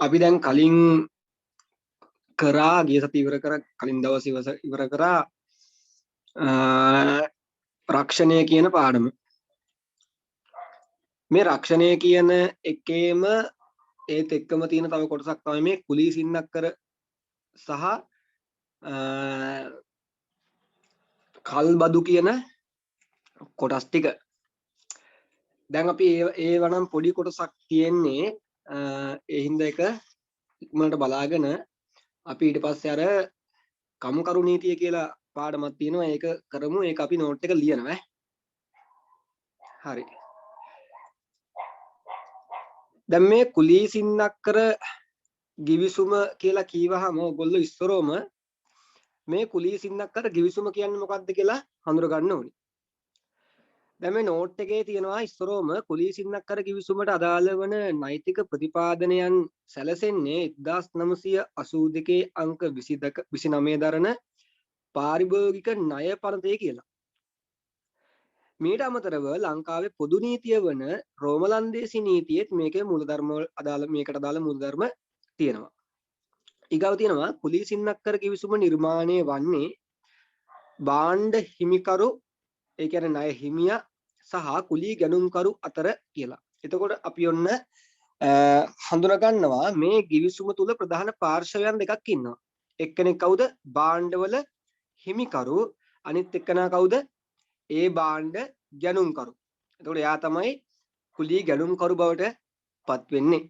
අපි දැන් කලින් කරා ගිය සති ඉවර කර කලින් දවස් ඉවර කරා රක්ෂණය කියන පාඩම. මේ රක්ෂණය කියන එකේම ඒත් එක්කම තියෙන තව කොටසක් තමයි මේ කුලී සින්නක්කර සහ කල්බදු කියන කොටස් ටික. දැන් අපි ඒ වනම් පොඩි කොටසක් තියෙන්නේ ඒ හින්දා එක ඉක්මනට බලාගෙන අපි ඊට පස්සේ අර කමුකරු නීතිය කියලා පාඩමක් තියෙනවා ඒක කරමු. ඒක අපි නෝට් එක ලියනවා. හරි. දැන් මේ කුලී සින්නක්කර ගිවිසුම කියලා කීවහම ඔයගොල්ලෝ ඉස්සරෝම මේ කුලී සින්නක්කර ගිවිසුම කියන්නේ මොකක්ද කියලා හඳුර ගන්න ඕනේ. දැන් මේ නෝට් එකේ තියෙනවා ඉස්සරෝම කුලී සින්නක්කර ගිවිසුමට අදාළ වන නෛතික ප්‍රතිපාදනයන් සැලසෙන්නේ 1982 අංක 29 දරන පාරිභෝගික ණය පනතේ කියලා. මීට අමතරව ලංකාවේ පොදු නීතිය වන රෝමලන්දේසි නීතියෙත් මේකේ මූලධර්ම අදාළ මේකට අදාළ මූලධර්ම තියෙනවා. ඊගව තියෙනවා කුලී සින්නක්කර කිවිසුම නිර්මාණය වන්නේ භාණ්ඩ හිමිකරු ඒ කියන්නේ ණය හිමියා සහ කුලී ගැනුම්කරු අතර කියලා. එතකොට අපි ඔන්න හඳුනා ගන්නවා මේ කිවිසුම තුල ප්‍රධාන පාර්ශවයන් දෙකක් ඉන්නවා. එක්කෙනෙක් කවුද? භාණ්ඩවල හිමිකරු. අනිත් එක්කෙනා කවුද? ඒ භාණ්ඩ ගැනුම්කරු. එතකොට එයා තමයි කුලී ගැනුම්කරු බවට පත් වෙන්නේ.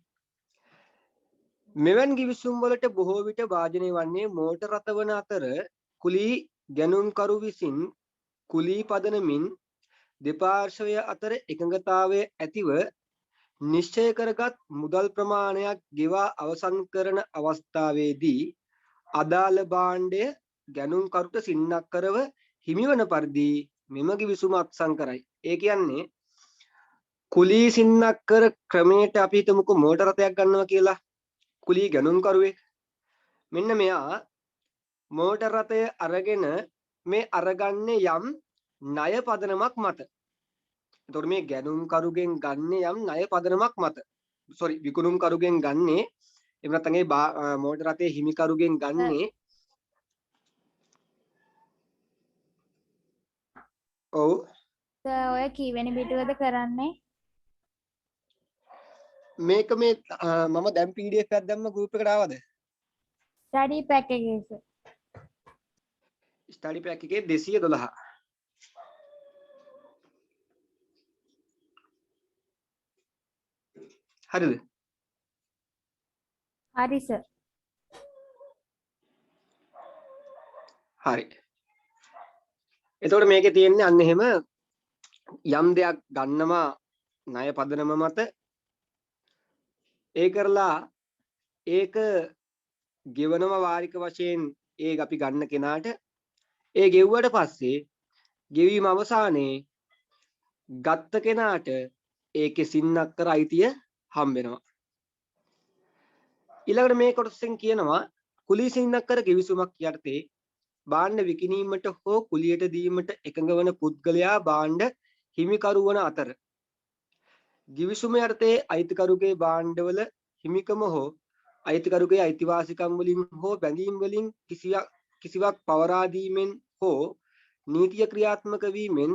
මෙවන් කිවිසුම් වලට බොහෝ විට වාජනය වන්නේ මෝටර රථ වන අතර කුලී ගැනුම්කරු විසින් කුලී පදනමින් දෙපාර්ශවය අතර එකඟතාවය ඇතිව නිශ්චය කරගත් මුදල් ප්‍රමාණයක් ගෙවා අවසන් කරන අවස්ථාවේදී අදාළ භාණ්ඩය ගැනුම්කරුට සින්නක්කරව හිමිවන පරිදි මෙම කිවිසුම අත්සන් කරයි. ඒ කියන්නේ කුලී සින්නක්කර ක්‍රමයට අපි හිතමුකෝ මෝටර රථයක් ගන්නවා කියලා. කුලී ගැනුම්කරුවෙක් මෙන්න මෙයා මෝටර රථය අරගෙන මේ අරගන්නේ යම් ණය පදනමක් මත. එතකොට මේ ගැනුම්කරුගෙන් ගන්නේ යම් ණය පදනමක් මත. විකුණුම්කරුගෙන් ගන්නේ එහෙම නැත්නම් ඒ මෝටර රථයේ හිමිකරුගෙන් ගන්නේ ඔව් ඔය කීවෙනි පිටුවද කරන්නේ? මේක මේ මම දැන් PDF එකක් දැම්ම group එකට ආවද? ස්ටඩි පැක් එකේ සර්. ස්ටඩි පැක් එකේ 212. හරිද? හරි සර්. හරි. එතකොට මේකේ තියෙන්නේ අන්න එහෙම යම් දෙයක් ගන්නවා ණය පදනම මත ඒ කරලා ඒක ගෙවනවා වාරික වශයෙන් ඒ අපි ගන්න කෙනාට ඒ ගෙව්වට පස්සේ ගෙවීම අවසානයේ ගත්ත කෙනාට ඒකේ සින්නක්කර අයිතිය හම්බ වෙනවා. ඊළඟට මේ කොටසෙන් කියනවා කුලී සින්නක්කර කිවිසුමක් යටතේ භාණ්ඩ විකිණීමට හෝ කුලියට දීමට එකඟ වන පුද්ගලයා භාණ්ඩ හිමිකරු වන අතර කිවිසුම යටතේ අයිතිකරුගේ භාණ්ඩවල හිමිකම හෝ අයිතිකරුගේ අයිතිවාසිකම් වලින් හෝ බැඳීම් වලින් කිසිවක් පවරා දීමෙන් හෝ නීතිය ක්‍රියාත්මක වීමෙන්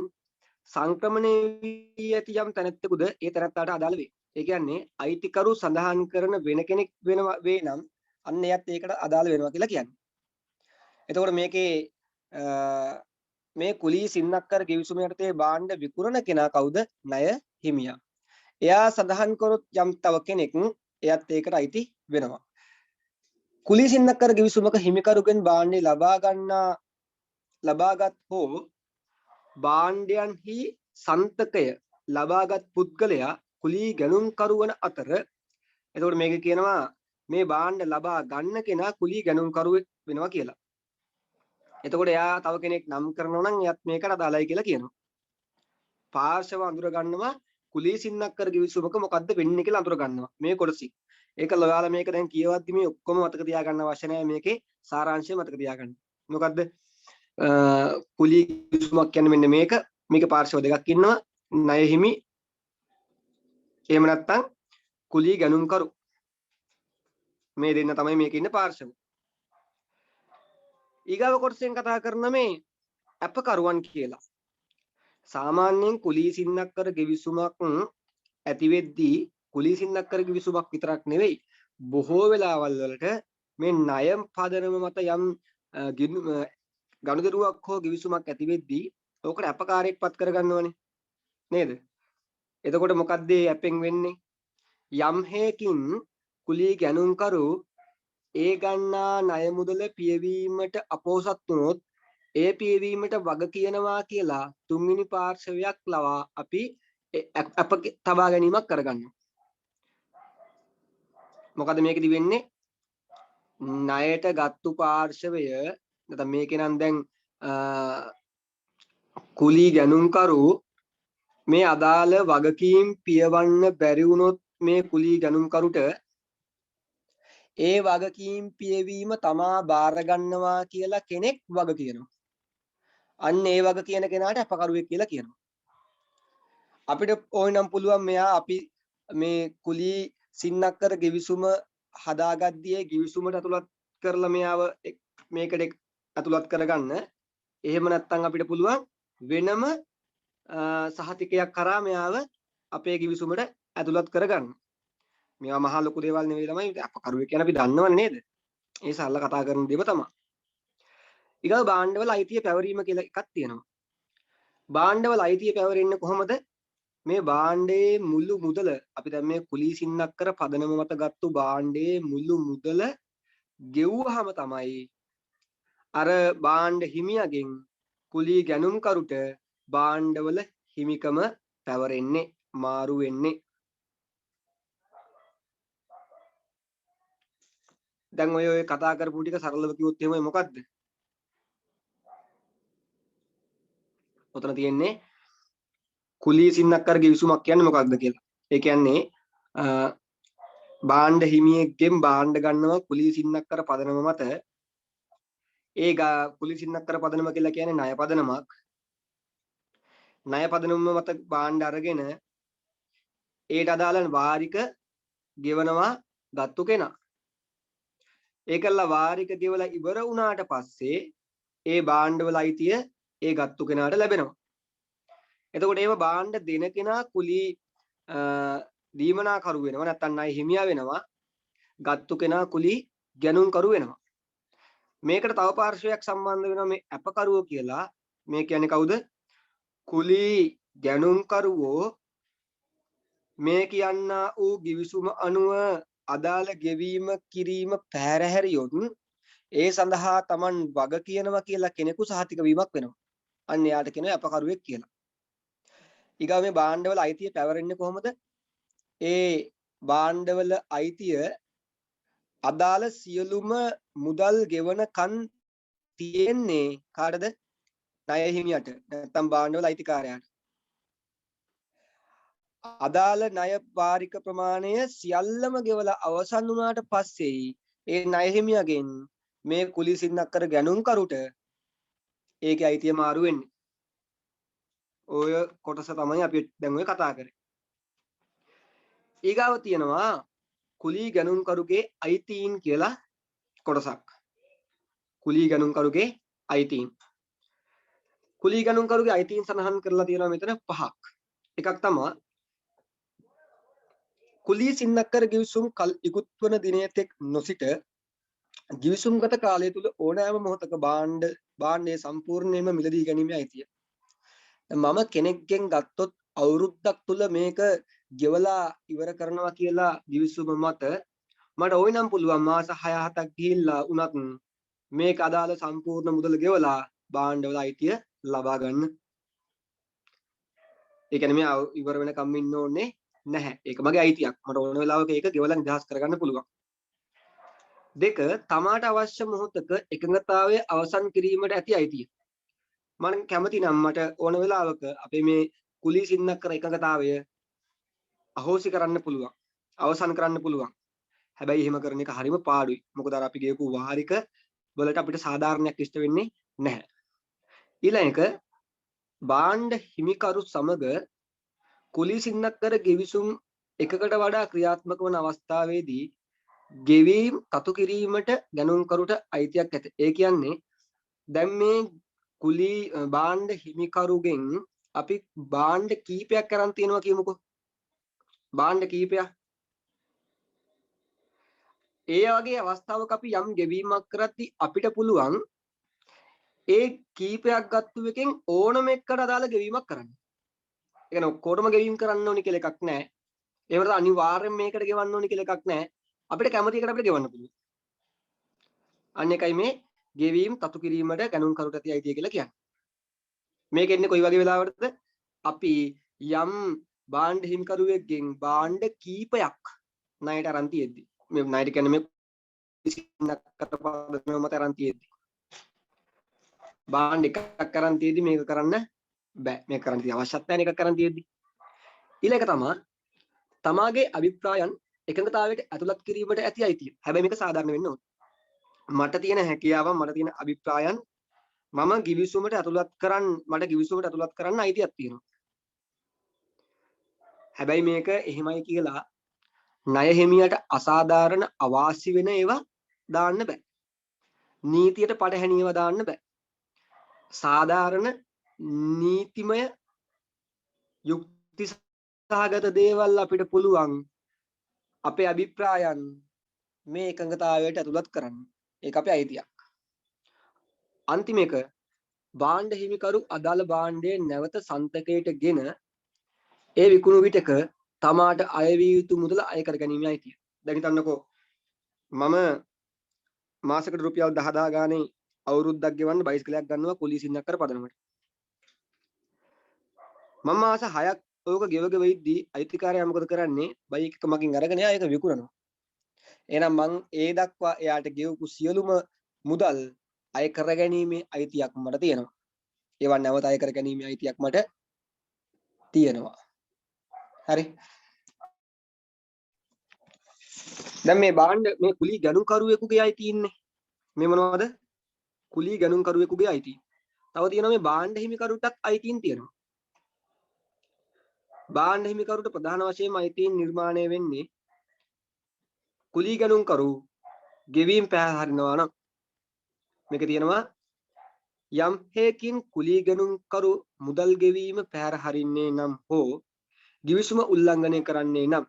සංක්‍රමණය වී ඇති යම් තැනැත්තෙකුද ඒ තැනැත්තාට අදාළ වේ. ඒ කියන්නේ අයිතිකරු සඳහන් කරන වෙන කෙනෙක් වෙනවා වේ නම් අන්න එයත් ඒකට අදාළ වෙනවා කියලා කියන්නේ. එතකොට මේකේ මේ කුලී සින්නක්කර කිවිසුම යටතේ භාණ්ඩ විකුණන කෙනා කවුද? ණය හිමියා. එයා සඳහන් කරොත් යම් තව කෙනෙක් එයත් ඒකට අයිති වෙනවා. කුලී සින්නක්කර කිවිසුමක හිමිකරුගෙන් භාණ්ඩය ලබාගත් හෝ භාණ්ඩයන්හි සන්තකය ලබාගත් පුද්ගලයා කුලී ගැනුම්කරු වන අතර එතකොට මේක කියනවා මේ භාණ්ඩ ලබා ගන්න කෙනා කුලී ගැනුම්කරුවෙක් වෙනවා කියලා. එතකොට එයා තව කෙනෙක් නම් කරනවා නම් එයත් මේකට අදාළයි කියලා කියනවා. පාර්ශව අඳුර ගන්නවා කුලී සින්නක්කර කිවිසුමක මොකද්ද වෙන්නේ කියලා අඳුර ගන්නවා මේ කොටසින්. ඒක ඔයාලා මේක දැන් කියවද්දි මේ ඔක්කොම මතක තියාගන්න අවශ්‍ය නැහැ. මේකේ සාරාංශය මතක තියාගන්න. මොකද්ද? කුලී කිවිසුමක් කියන්නේ මෙන්න මේක. මේක පාර්ශව දෙකක් ඉන්නවා. ණය හිමි එහෙම නැත්නම් කුලී ගැනුම්කරු. මේ දෙන්න තමයි මේකේ ඉන්න පාර්ශව. ඊගාව කොටසෙන් කතා කරන මේ අපකරුවන් කියලා. සාමාන්‍යයෙන් කුලී සින්නක්කර givisුමක් ඇති වෙද්දී කුලී සින්නක්කර givisුමක් විතරක් නෙවෙයි බොහෝ වෙලාවල් වලට මේ ණය පදනම මත යම් ගනුදෙනුවක් හෝ givisුමක් ඇති වෙද්දී ඕකට අපකාරයක් පත් කරගන්නවනේ නේද? එතකොට මොකද්ද ඇපෙන් වෙන්නේ? යම් හේකින් කුලී ගැනුම්කරු ඒ ගන්නා ණය මුදල පියවීමට අපොහසත් වුණොත් ඒ පියවීමට වග කියනවා කියලා තුන්වෙනි පාර්ශවයක් ලවා අපි අප තබා ගැනීමක් කරගන්නවා. මොකද මේකෙදි වෙන්නේ ණයට ගත්තු පාර්ශවය නැත්නම් මේකේ නම් දැන් කුලී ගැනුම්කරු මේ අදාළ වගකීම් පියවන්න බැරි වුණොත් මේ කුලී ගැනුම්කරුට ඒ වගකීම් පියවීම තමා බාර ගන්නවා කියලා කෙනෙක් වග කියනවා. අන්න ඒ වග කියන කෙනාට අපකරුවෙක් කියලා කියනවා. අපිට ඕනනම් පුළුවන් මෙයා අපි මේ කුලී සින්නක්කර givisuma හදාගද්දී givisumට අතුලත් කරලා මෙයාව මේකට අතුලත් කරගන්න. එහෙම නැත්නම් අපිට පුළුවන් වෙනම සහතිකයක් කරා මෙයාව අපේ givisumට ඇතුළත් කරගන්න. මේවා මහා ලොකු දේවල් නෙවෙයි තමයි අපකරුවෙක් කියන අපි දන්නවනේ නේද? ඒ සරල කතා කරන දේව තමයි. ඊගොල්ලෝ භාණ්ඩවල අයිතිය පැවරීම කියලා එකක් තියෙනවා. භාණ්ඩවල අයිතිය පැවරෙන්නේ කොහොමද? මේ භාණ්ඩයේ මුළු මුදල අපි දැන් මේ කුලී සින්නක්කර පදනම මත ගත්තු භාණ්ඩයේ මුළු මුදල ගෙවුවාම තමයි අර භාණ්ඩ හිමියගෙන් කුලී ගැනුම්කරුට භාණ්ඩවල හිමිකම පැවරෙන්නේ මාරු වෙන්නේ. දැන් ඔය කතා කරපු ටික සරලව කිව්වොත් එහෙම මොකද්ද? ඔතන තියෙන්නේ කුලී සින්නක්කර givisුමක් කියන්නේ මොකක්ද කියලා. ඒ කියන්නේ භාණ්ඩ හිමියෙක්ගෙන් භාණ්ඩ ගන්නවා කුලී සින්නක්කර පදනම මත. ඒ කුලී සින්නක්කර පදනම කියලා කියන්නේ ණය පදනමක්. ණය පදනම මත භාණ්ඩ අරගෙන ඒට අදාළ වාරික ගෙවනවා ගත්තු කෙනා. ඒකල්ලා වාරික ගෙවලා ඉවර වුණාට පස්සේ ඒ භාණ්ඩවල අයිතිය ඒ ගත්තු කෙනාට ලැබෙනවා. එතකොට ඒව භාණ්ඩ දෙන කෙනා කුලී දීමනාකරු වෙනවා නැත්නම් ණය හිමියා වෙනවා. ගත්තු කෙනා කුලී ගැනුම්කරු වෙනවා. මේකට තව පාර්ශවයක් සම්බන්ධ වෙනවා මේ අපකරුවෝ කියලා. මේ කියන්නේ කවුද? කුලී ගැනුම්කරුවෝ මේ කියන්නා වූ givisuma අනුව අදාළ ගෙවීම කිරීම පැහැරහැරියොත් ඒ සඳහා Taman වග කියනවා කියලා කෙනෙකු සහතික වීමක් වෙනවා. අන්න එයාට කියනවා අපකරුවෙක් කියලා. ඊගා මේ භාණ්ඩවල අයිතිය පැවරෙන්නේ කොහොමද? ඒ භාණ්ඩවල අයිතිය අදාළ සියලුම මුදල් ගෙවනකන් තියෙන්නේ කාටද? ණය හිමියට නැත්නම් භාණ්ඩවල අයිතිකාරයාට. අදාළ ණය වාරික ප්‍රමාණය සියල්ලම ගෙවලා අවසන් වුණාට පස්සේ ඒ ණය හිමියගෙන් මේ කුලී සින්නක්කර ගැනුම්කරුට ඒකේ අයිතිය මාරු වෙන්නේ. ඔය කොටස තමයි අපි දැන් ඔය කතා කරේ. ඊගාව තියෙනවා කුලී ගැනුම්කරුගේ අයිතීන් කියලා කොටසක්. කුලී ගැනුම්කරුගේ අයිතීන්. කුලී ගැනුම්කරුගේ අයිතීන් සඳහන් කරලා තියෙනවා මෙතන පහක්. එකක් තමයි කුලී සින්නක්කර givisum කල් ඉක්ුත් වන දිනයතෙක් නොසිට givisumගත කාලය තුල ඕනෑම මොහොතක භාණ්ඩයේ සම්පූර්ණයෙන්ම මිලදී ගැනීමේ අයිතිය. මම කෙනෙක්ගෙන් ගත්තොත් අවුරුද්දක් තුල මේක ගෙවලා ඉවර කරනවා කියලා givisum මත මට ඕනනම් පුළුවන් මාස 6-7ක් ගිහිල්ලා උනත් මේක අදාළ සම්පූර්ණ මුදල ගෙවලා භාණ්ඩවල අයිතිය ලබා ගන්න. ඒ කියන්නේ මේ ඉවර වෙනකම් ඉන්න ඕනේ නැහැ. ඒක මගේ අයිතියක්. මට ඕන වෙලාවක ඒක ගෙවලා නිදහස් කරගන්න පුළුවන්. දෙක, තමාට අවශ්‍ය මොහොතක එකඟතාවය අවසන් කිරීමට ඇති අයිතිය. මම කැමති නම් මට ඕන වෙලාවක අපේ මේ කුලී සින්නක්කර එකඟතාවය අහෝසි කරන්න පුළුවන්. අවසන් කරන්න පුළුවන්. හැබැයි එහෙම කරන එක හරිම පාඩුයි. මොකද අර අපි ගියපු වාරික වලට අපිට සාධාරණයක් ඉෂ්ට වෙන්නේ නැහැ. ඊළඟ එක භාණ්ඩ හිමිකරු සමග කුලී සින්නක්කර givisum එකකට වඩා ක්‍රියාත්මක වන අවස්ථාවේදී ගෙවීම් තතු කිරීමට ගැනුම්කරුට අයිතියක් ඇත. ඒ කියන්නේ දැන් මේ කුලී භාණ්ඩ හිමිකරුගෙන් අපි භාණ්ඩ කීපයක් අරන් තියෙනවා කියමුකෝ. භාණ්ඩ කීපයක්. ඒ වගේ අවස්ථාවක අපි යම් ගෙවීමක් කරද්දී අපිට පුළුවන් ඒ කීපයක් ගත්තු එකෙන් ඕනම එකකට අදාළ ගෙවීමක් කරන්න. ඒ කියන්නේ ඔක්කොටම ගෙවීම් කරන්න ඕනි කියලා එකක් නැහැ. ඒ වලට අනිවාර්යෙන් මේකට ගෙවන්න ඕනි කියලා එකක් නැහැ. අපිට කැමති එකට අපිට ගෙවන්න පුළුවන්. අන්න එකයි මේ ගෙවීම් තතු කිරීමට ගැනුම්කරුට ඇති අයිතිය කියලා කියන්නේ. මේක එන්නේ කොයි වගේ වෙලාවකටද? අපි යම් භාණ්ඩ හිමිකරුවෙක්ගෙන් භාණ්ඩ කීපයක් ණයට අරන් තියෙද්දි. මේ ණයට කියන්නේ මේ සින්නකට මත අරන් තියෙද්දි. භාණ්ඩ එකක් අරන් තියෙද්දි මේක කරන්න බෑ. මේක කරන්න තිය අවශ්‍යත් නැහැ එකක් අරන් තියෙද්දි. ඊළඟ තමයි තමාගේ අභිප්‍රායන් එකඟතාවයට ඇතුළත් කිරීමට ඇති අයිතිය. හැබැයි මේක සාධාරණ වෙන්න ඕනේ. මට තියෙන හැකියාව මට තියෙන අභිප්‍රායන් මම ගිවිසුමට ඇතුළත් කරන්න මට ගිවිසුමට ඇතුළත් කරන්න අයිතියක් තියෙනවා. හැබැයි මේක එහෙමයි කියලා ණය හිමියට අසාධාරණ අවාසි වෙන ඒවා දාන්න බෑ. නීතියට පටහැනිව දාන්න බෑ. සාධාරණ නීතිමය යුක්ති සහගත දේවල් අපිට පුළුවන් අපේ අභිප්‍රායන් මේ එකඟතාවයට ඇතුළත් කරන්න. ඒක අපේ අයිතියක්. අන්තිම එක භාණ්ඩ හිමිකරු අදාළ භාණ්ඩයේ නැවත සන්තකයට ගෙන ඒ විකුණු විටක තමාට අය විය යුතු මුදල අය කර ගැනීමේ අයිතිය. දැන් හිතන්නකෝ මම මාසෙකට රුපියල් 10000 ගානේ අවුරුද්දක් ගෙවන්න බයිසිකලයක් ගන්නවා කුලී සින්නක් කර පදනමට. මම මාස 6ක් ඕක ගෙවක වෙයිද්දී අයිතිකාරයා මොකද කරන්නේ? බයික් එක මගෙන් අරගෙන එයා ඒක විකුණනවා. එහෙනම් මං ඒ දක්වා එයාට ගෙවපු සියලුම මුදල් අය කර ගැනීමේ අයිතියක් මට තියෙනවා. ඒවා නැවත අය කර ගැනීමේ අයිතියක් මට තියෙනවා. හරි. දැන් මේ භාණ්ඩ මේ කුලී ගණුකරුවෙකුගේ අයිති ඉන්නේ. මේ මොනවද? කුලී ගණුකරුවෙකුගේ අයිති. තව තියෙනවා මේ භාණ්ඩ හිමිකරුටත් අයිතීන් තියෙනවා. භාණ්ඩ හිමිකරුට ප්‍රධාන වශයෙන්ම අයිතීන් නිර්මාණය වෙන්නේ කුලී ගණුකරු ගෙවීම් පැහැරෙනවා නම් මේක තියෙනවා යම් හේකින් කුලී ගණුකරු මුදල් ගෙවීම පැහැර හරින්නේ නම් හෝ ගිවිසුම උල්ලංඝනය කරන්නේ නම්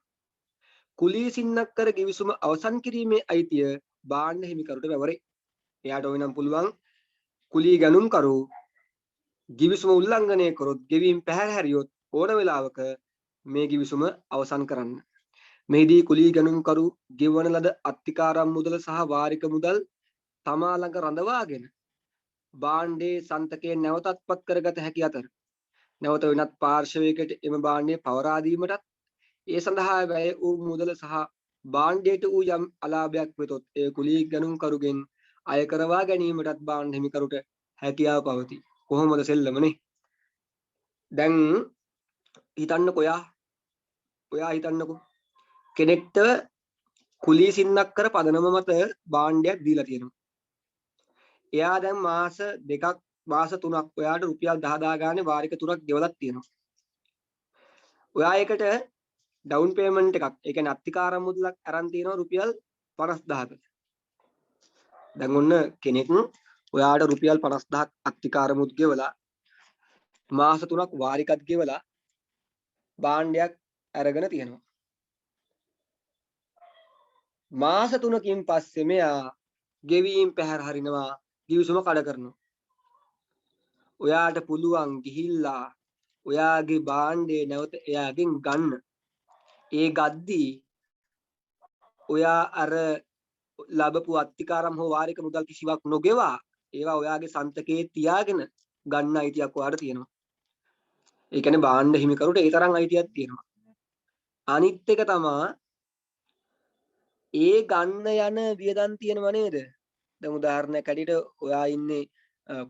කුලී සින්නක්කර ගිවිසුම අවසන් කිරීමේ අයිතිය භාණ්ඩ හිමිකරුට වැවරේ. එයාට ඕන නම් පුළුවන් කුලී ගණුම්කරු ගිවිසුම උල්ලංඝනය කරොත් ගෙවීම් පැහැර හැරියොත් ඕන වෙලාවක මේ ගිවිසුම අවසන් කරන්න. මෙහිදී කුලී ගණුම්කරු ගෙවන ලද අත්තිකාරම් මුදල සහ වාරික මුදල් තමා ළඟ රඳවාගෙන භාණ්ඩයේ සන්තකයේ නැවතත්පත් කරගත හැකි අතර නැවත වෙනත් පාර්ශවයකට එම භාණ්ඩය පවරා දීමටත් ඒ සඳහා වැය වූ මුදල සහ භාණ්ඩයට වූ යම් අලාභයක් වෙතොත් ඒ කුලී ගණුම්කරුගෙන් අය කරවා ගැනීමටත් භාණ්ඩ හිමිකරුට හැකියාව පවතී. කොහොමද සෙල්ලමනේ? දැන් හිතන්නකෝ ඔයා හිතන්නකෝ කෙනෙක්ට කුලී සින්නක් කර පදනම මත භාණ්ඩයක් දීලා තියෙනවා. එයා දැන් මාස 2ක් මාස 3ක් ඔයාට රුපියල් 10000 ගානේ වාරික 3ක් ගෙවලක් තියෙනවා. ඔයා ඒකට ඩවුන් පේමන්ට් එකක් ඒ කියන්නේ අත්තිකාරම් මුදලක් අරන් තියෙනවා රුපියල් 50000ක. දැන් ඔන්න කෙනෙක් ඔයාට රුපියල් 50000ක් අත්තිකාරමුත් ගෙවලා මාස 3ක් වාරිකත් ගෙවලා භාණ්ඩයක් අරගෙන තියෙනවා. මාස 3කින් පස්සේ මෙයා ගෙවීම් පැහැර හරිනවා ගිවිසුම කඩ කරනවා. ඔයාට පුළුවන් ගිහිල්ලා ඔයාගේ භාණ්ඩේ නැවත එයාගෙන් ගන්න. ඒ ගද්දී ඔයා අර ලැබපු අත්තිකාරම් හෝ වාරික මුදල් කිසිවක් නොගෙවා ඒවා ඔයාගේ සන්තකයේ තියාගෙන ගන්න අයිතියක් ඔයාට තියෙනවා. ඒ කියන්නේ භාණ්ඩ හිමිකරුට ඒ තරම් අයිතියක් තියෙනවා. අනිත් එක තමයි ඒ ගන්න යන වියදම් තියෙනව නේද? දැන් උදාහරණයක් ඇටියට ඔයා ඉන්නේ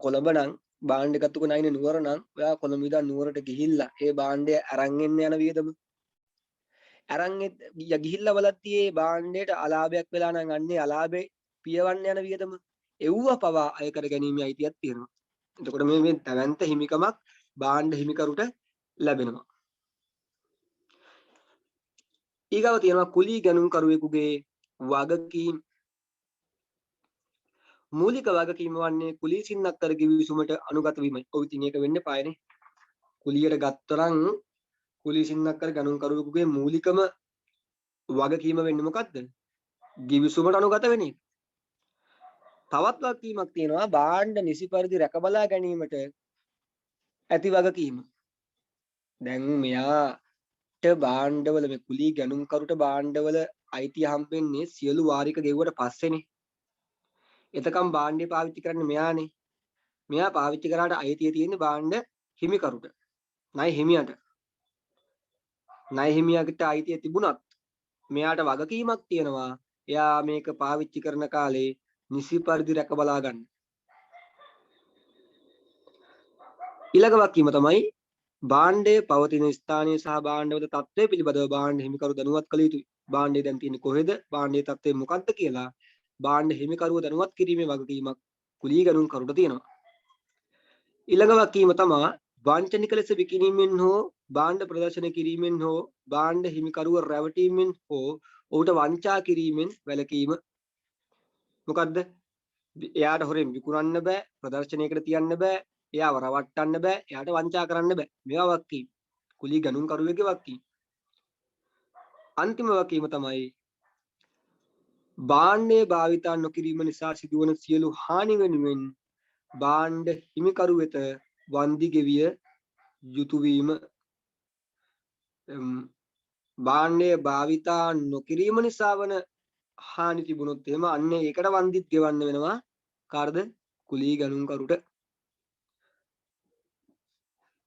කොළඹ නම් භාණ්ඩ එකත් උක නැයිනේ නුවර නම් ඔයා කොළඹ ඉඳන් නුවරට ගිහිල්ලා ඒ භාණ්ඩය අරන් එන්න යන වියදම අරන් ගිහිල්ලා බලද්දී ඒ භාණ්ඩයට අලාභයක් වෙලා නම් අන්නේ අලාභේ පියවන්න යන වියදම එව්ව පවා අය කර ගැනීමේ අයිතියක් තියෙනවා. එතකොට මේ දැවැන්ත හිමිකමක් භාණ්ඩ හිමිකරුට ලැබෙනවා. ඊගව තියෙනවා කුලී ගණුම්කරුවෙකුගේ වගකීම් මූලික වගකීම වන්නේ කුලී සින්නක්කර ගිවිසුමට අනුගත වීමයි. ඔව් ඉතින් ඒක වෙන්න පායනේ. කුලියට ගත්තරන් කුලී සින්නක්කර ගණන්කරුවෙකුගේ මූලිකම වගකීම වෙන්නේ මොකද්ද? ගිවිසුමට අනුගත වෙන එක. තවත් වගකීමක් තියෙනවා භාණ්ඩ නිසි පරිදි රැක බලා ගැනීමට ඇති වගකීම. දැන් මෙයාට භාණ්ඩවල මේ කුලී ගණන්කරුට භාණ්ඩවල අයිතිය හම්බෙන්නේ සියලු වාරික ගෙව්වට පස්සේනේ. එතකම් භාණ්ඩේ පාවිච්චි කරන්නේ මෙයානේ. මෙයා පාවිච්චි කරාට අයිතිය තියෙන්නේ භාණ්ඩ හිමිකරුට. ණය හිමියට. ණය හිමියාට අයිතිය තිබුණත් මෙයාට වගකීමක් තියෙනවා. එයා මේක පාවිච්චි කරන කාලේ නිසි පරිදි රැක බලා ගන්න. ඊළඟ වගකීම තමයි භාණ්ඩයේ පවතින ස්ථානීය සහ භාණ්ඩවල තත්ත්වය පිළිබඳව භාණ්ඩ හිමිකරු දැනුවත් කළ යුතුයි. භාණ්ඩය දැන් තියෙන්නේ කොහෙද? භාණ්ඩයේ තත්ත්වය මොකක්ද කියලා භාණ්ඩ හිමිකරුව දැනුවත් කිරීමේ වගකීමක් කුලී ගණන්කරුට තියෙනවා. ඊළඟ වගකීම තමයි වංචනික ලෙස විකිණීමෙන් හෝ භාණ්ඩ ප්‍රදර්ශන කිරීමෙන් හෝ භාණ්ඩ හිමිකරුව රැවටීමෙන් හෝ ඔහුට වංචා කිරීමෙන් වැළකීම. මොකද්ද? එයාට හොරෙන් විකුණන්න බෑ, ප්‍රදර්ශනයකට තියන්න බෑ, එයාව රවට්ටන්න බෑ, එයාට වංචා කරන්න බෑ. මේවා වගකීම්. කුලී ගණන්කරුවෙකුගේ වගකීම්. අන්තිම වගකීම තමයි භාණ්ඩය භාවිතා නොකිරීම නිසා සිදුවන සියලු හානි වෙනුවෙන් භාණ්ඩ හිමිකරු වෙත වන්දි ගෙවිය යුතු වීම. භාණ්ඩය භාවිතා නොකිරීම නිසා වන හානි තිබුණොත් එහෙම අන්න ඒකට වන්දිත් ගෙවන්න වෙනවා කාටද? කුලී ගණන්කරුට.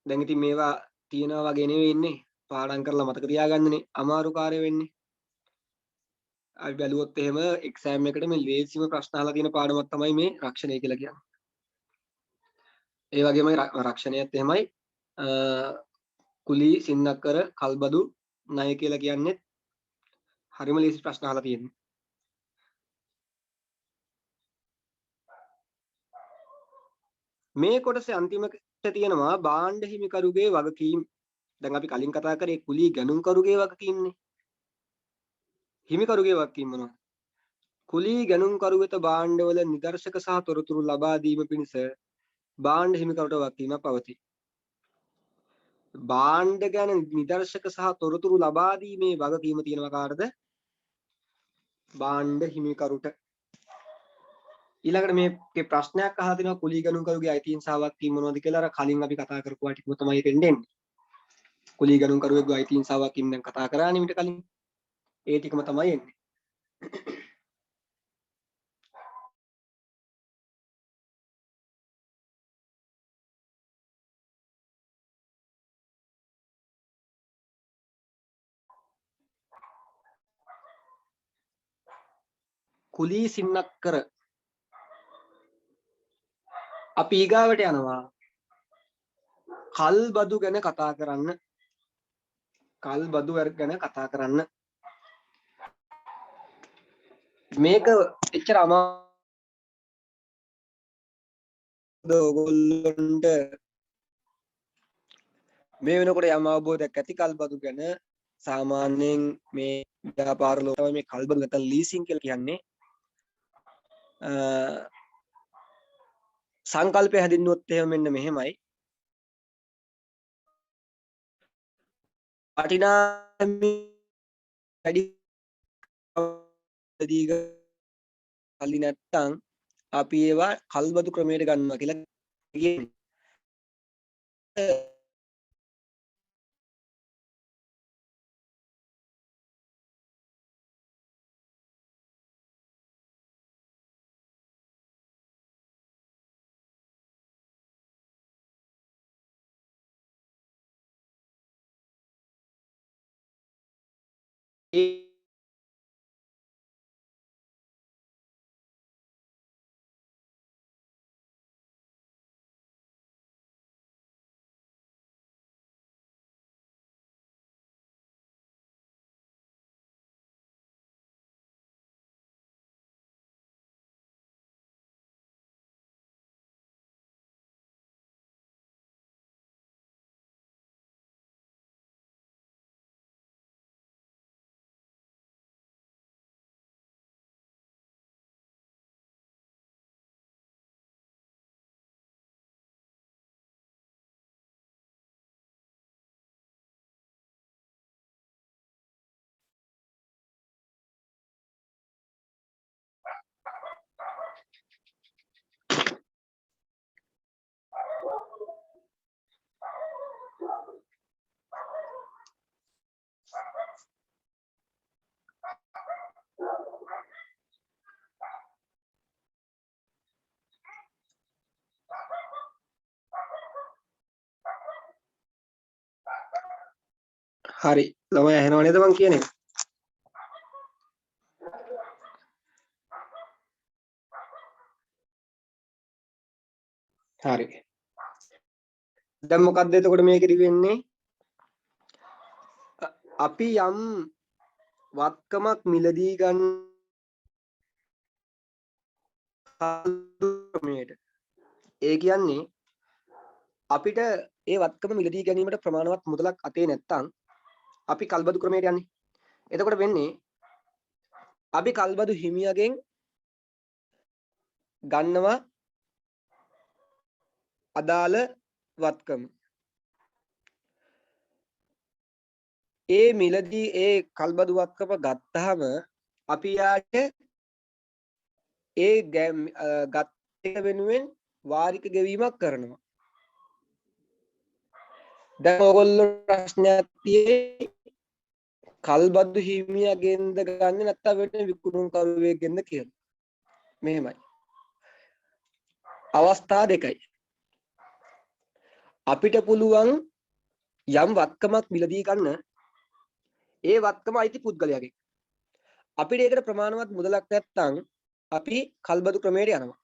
දැන් ඉතින් මේවා තියනවා වගේ නෙවෙයි ඉන්නේ. පාඩම් කරලා මතක තියාගන්නනේ අමාරු කාර්ය වෙන්නේ. අපි බැලුවොත් එහෙම එක්සෑම් එකට මේ ලේසිම ප්‍රශ්න අහලා තියෙන පාඩමක් තමයි මේ රක්ෂණය කියලා කියන්නේ. ඒ වගේමයි රක්ෂණයත් එහෙමයි. කුලී සින්නක්කර කල්බදු ණය කියලා කියන්නේ හරිම ලේසි ප්‍රශ්න අහලා තියෙන්නේ. මේ කොටසේ අන්තිමට තියෙනවා භාණ්ඩ හිමිකරුගේ වගකීම්. දැන් අපි කලින් කතා කරේ කුලී ගණන්කරුගේ වගකීම්නේ. හිමිකරුගේ වගකීම් මොනවද? කුලී ගණන්කරු වෙත භාණ්ඩවල නිදර්ශක සහ තොරතුරු ලබා දීම පිණිස භාණ්ඩ හිමිකරුට වගකීමක් පවතී. භාණ්ඩ ගැන නිදර්ශක සහ තොරතුරු ලබා දීමේ වගකීම තියෙනවා කාටද? භාණ්ඩ හිමිකරුට. ඊළඟට මේකේ ප්‍රශ්නයක් අහලා තිනවා කුලී ගණන්කරුගේ අයිතීන් සහ වගකීම් මොනවද කියලා. අර කලින් අපි කතා කරපු ටිකම තමයි දෙන්නේ. කුලී ගණන්කරුවෙකුගේ අයිතීන් සහ වගකීම් දැන් කතා කරානේ ඊට කලින්. ඒ ටිකම තමයි එන්නේ. කුලී සින්නක්කර අපි ඊගාවට යනවා කල්බදු ගැන කතා කරන්න. කල්බදු ගැන කතා කරන්න. මේක එච්චර අමාරුද ඔයගොල්ලන්ට මේ වෙනකොට යම් අවබෝධයක් ඇති කල්බදු ගැන? සාමාන්‍යයෙන් මේ ව්‍යාපාර ලෝකයේ මේ කල්බදු නැත්නම් ලීසින් කියලා කියන්නේ සංකල්පය හැදින්නුවොත් එහෙම මෙන්න මෙහෙමයි. වටිනාකම වැඩි කල්ලි නැත්තම් අපි ඒවා කල්බදු ක්‍රමයට ගන්නවා කියලා කියන්නේ. හරි. ළමයි ඇහෙනව නේද මං කියන එක? හරි. දැන් මොකද්ද එතකොට මේකෙදි වෙන්නේ? අපි යම් වත්කමක් මිලදී ගන්න ක්‍රමයට. ඒ කියන්නේ අපිට ඒ වත්කම මිලදී ගැනීමට ප්‍රමාණවත් මුදලක් අතේ නැත්නම් අපි කල්බදු ක්‍රමයට යන්නේ. එතකොට වෙන්නේ අපි කල්බදු හිමියගෙන් ගන්නවා අදාළ වත්කම. ඒ මිලදී ඒ කල්බදු වත්කම ගත්තාම අපි යාට ඒ ගත් එක වෙනුවෙන් වාරික ගෙවීමක් කරනවා. දැන් ඕගොල්ලෝ ප්‍රශ්නයක් තියෙන්නේ කල්බදු හිමියගෙන්ද ගන්න නැත්නම් වෙන විකුණුම්කරුවෙක්ගෙන්ද කියලා. මෙහෙමයි. අවස්ථා දෙකයි. අපිට පුළුවන් යම් වත්කමක් මිලදී ගන්න ඒ වත්කම අයිති පුද්ගලයාගෙන්. අපිට ඒකට ප්‍රමාණවත් මුදලක් නැත්නම් අපි කල්බදු ක්‍රමයට යනවා.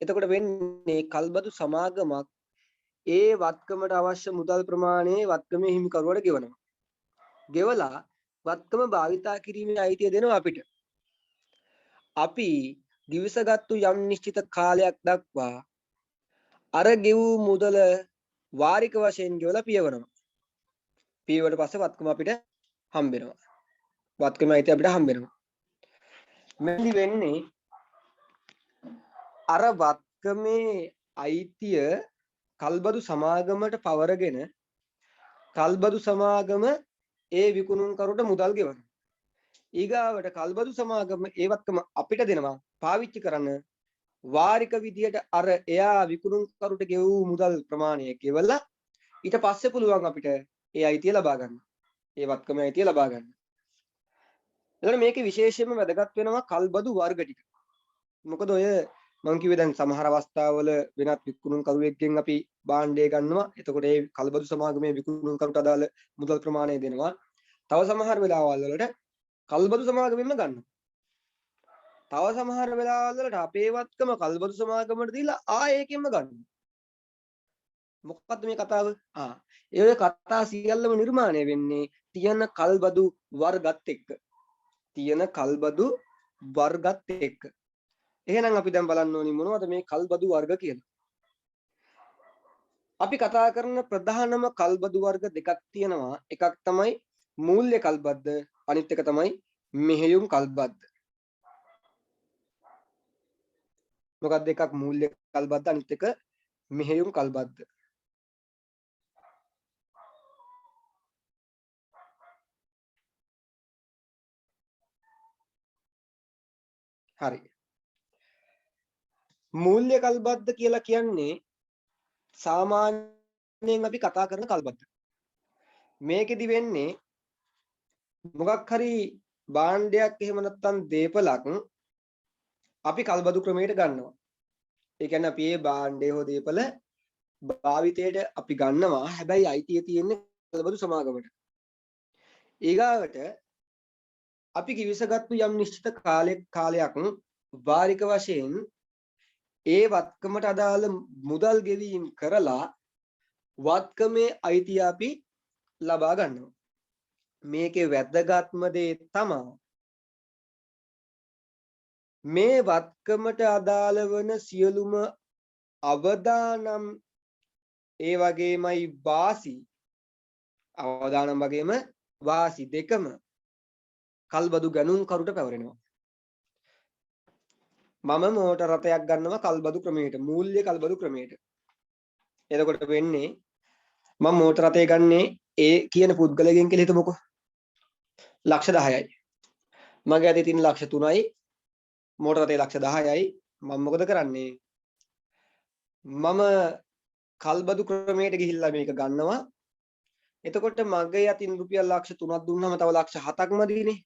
එතකොට වෙන්නේ කල්බදු සමාගමක් ඒ වත්කමට අවශ්‍ය මුදල් ප්‍රමාණය වත්කමේ හිමිකරුවට ගෙවනවා. ගෙවලා වත්කම භාවිතා කිරීමේ අයිතිය දෙනවා අපිට. අපි දිවිසගත්තු යම් නිශ්චිත කාලයක් දක්වා අර ගෙවූ මුදල වාරික වශයෙන් ගෙවලා පියවනවා. පියවුවට පස්සේ වත්කම අපිට හම්බ වෙනවා. වත්කම අයිතිය අපිට හම්බ වෙනවා. මෙලි වෙන්නේ අර වත්කමේ අයිතිය කල්බදු සමාගමට පවරගෙන කල්බදු සමාගම ඒ විකුණුම්කරුට මුදල් ගෙවනවා. ඊගාවට කල්බදු සමාගම ඒ වත්කම අපිට දෙනවා පාවිච්චි කරන්න වාරික විදියට අර එයා විකුණුම්කරුට ගෙවූ මුදල් ප්‍රමාණය ගෙවලා ඊට පස්සේ පුළුවන් අපිට ඒ අයිතිය ලබා ගන්න. ඒ වත්කමේ අයිතිය ලබා ගන්න. එතකොට මේකේ විශේෂයෙන්ම වැදගත් වෙනවා කල්බදු වර්ග ටික. මොකද ඔය මම කිව්වේ දැන් සමහර අවස්ථාවල වෙනත් විකුණුම්කරුවෙක්ගෙන් අපි භාණ්ඩය ගන්නවා. එතකොට ඒ කල්බදු සමාගමේ විකුණුම්කරුට අදාළ මුදල් ප්‍රමාණය දෙනවා. තව සමහර වෙලාවල් වලට කල්බදු සමාගමෙන්ම ගන්නවා. තව සමහර වෙලාවල් වලට අපේ වත්කම කල්බදු සමාගමට දීලා ඒකෙන්ම ගන්නවා. මොකක්ද මේ කතාව? ඒ කතා සියල්ලම නිර්මාණය වෙන්නේ තියෙන කල්බදු වර්ගත් එක්ක. තියෙන කල්බදු වර්ගත් එක්ක. එහෙනම් අපි දැන් බලන්න ඕනි මොනවද මේ කල්බදු වර්ග කියලා. අපි කතා කරන ප්‍රධානම කල්බදු වර්ග දෙකක් තියෙනවා. එකක් තමයි මූල්‍ය කල්බද්ද, අනිත් එක තමයි මෙහෙයුම් කල්බද්ද. මොකක්ද එකක් මූල්‍ය කල්බද්ද, අනිත් එක මෙහෙයුම් කල්බද්ද. හරි. මූල්‍ය කල්බද්ද කියලා කියන්නේ සාමාන්‍යයෙන් අපි කතා කරන කල්බද්ද. මේකෙදි වෙන්නේ මොකක් හරි භාණ්ඩයක් එහෙම නැත්නම් දේපලක් අපි කල්බදු ක්‍රමයට ගන්නවා. ඒ කියන්නේ අපි මේ භාණ්ඩය හෝ දේපල භාවිතයට අපි ගන්නවා. හැබැයි අයිතිය තියෙන්නේ කල්බදු සමාගමට. ඊගාවට අපි කිවිසගත්තු යම් නිශ්චිත කාලයක් වාරික වශයෙන් ඒ වත්කමට අදාළ මුදල් ගෙවීම කරලා වත්කමේ අයිතිය අපි ලබා ගන්නවා. මේකේ වැදගත්ම දේ තමයි මේ වත්කමට අදාළ වන සියලුම අවදානම් ඒ වගේමයි වාසි අවදානම් වගේම වාසි දෙකම කල්බදු ගණුම් කරුට පැවරෙනවා. මම මෝටර රථයක් ගන්නවා කල්බදු ක්‍රමයට, මූල්‍ය කල්බදු ක්‍රමයට. එතකොට වෙන්නේ මම මෝටර රථය ගන්නේ ඒ කියන පුද්ගලයෙක්ගෙන් කියලා හිතමුකෝ. ලක්ෂ 10යි. මගේ අතේ තියෙන ලක්ෂ 3යි. මෝටර රථේ ලක්ෂ 10යි. මම මොකද කරන්නේ? මම කල්බදු ක්‍රමයට ගිහිල්ලා මේක ගන්නවා. එතකොට මගේ අතින් රුපියල් ලක්ෂ 3ක් දුන්නාම තව ලක්ෂ 7ක්ම දීනේ.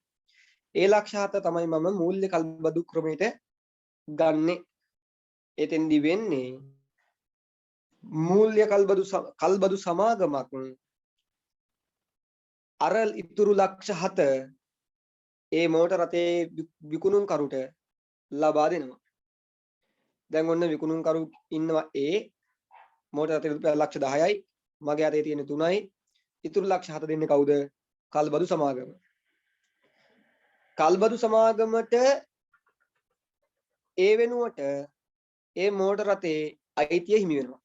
ඒ ලක්ෂ 7 තමයි මම මූල්‍ය කල්බදු ක්‍රමයට ගන්නෙ. එතෙන්දි වෙන්නේ මූල්‍ය කල්බදු සමාගමක් අර ඉතුරු ලක්ෂ 7 ඒ මෝටර රථේ විකුණුම් කරුට ලබා දෙනවා. දැන් ඔන්න විකුණුම් කරු ඉන්නවා ඒ මෝටර රථේ රුපියල් ලක්ෂ 10යි. මගේ අතේ තියෙන 3යි. ඉතුරු ලක්ෂ 7 දෙන්නේ කවුද? කල්බදු සමාගම. කල්බදු සමාගමට ඒ වෙනුවට ඒ මෝටර රථේ අයිතිය හිමි වෙනවා.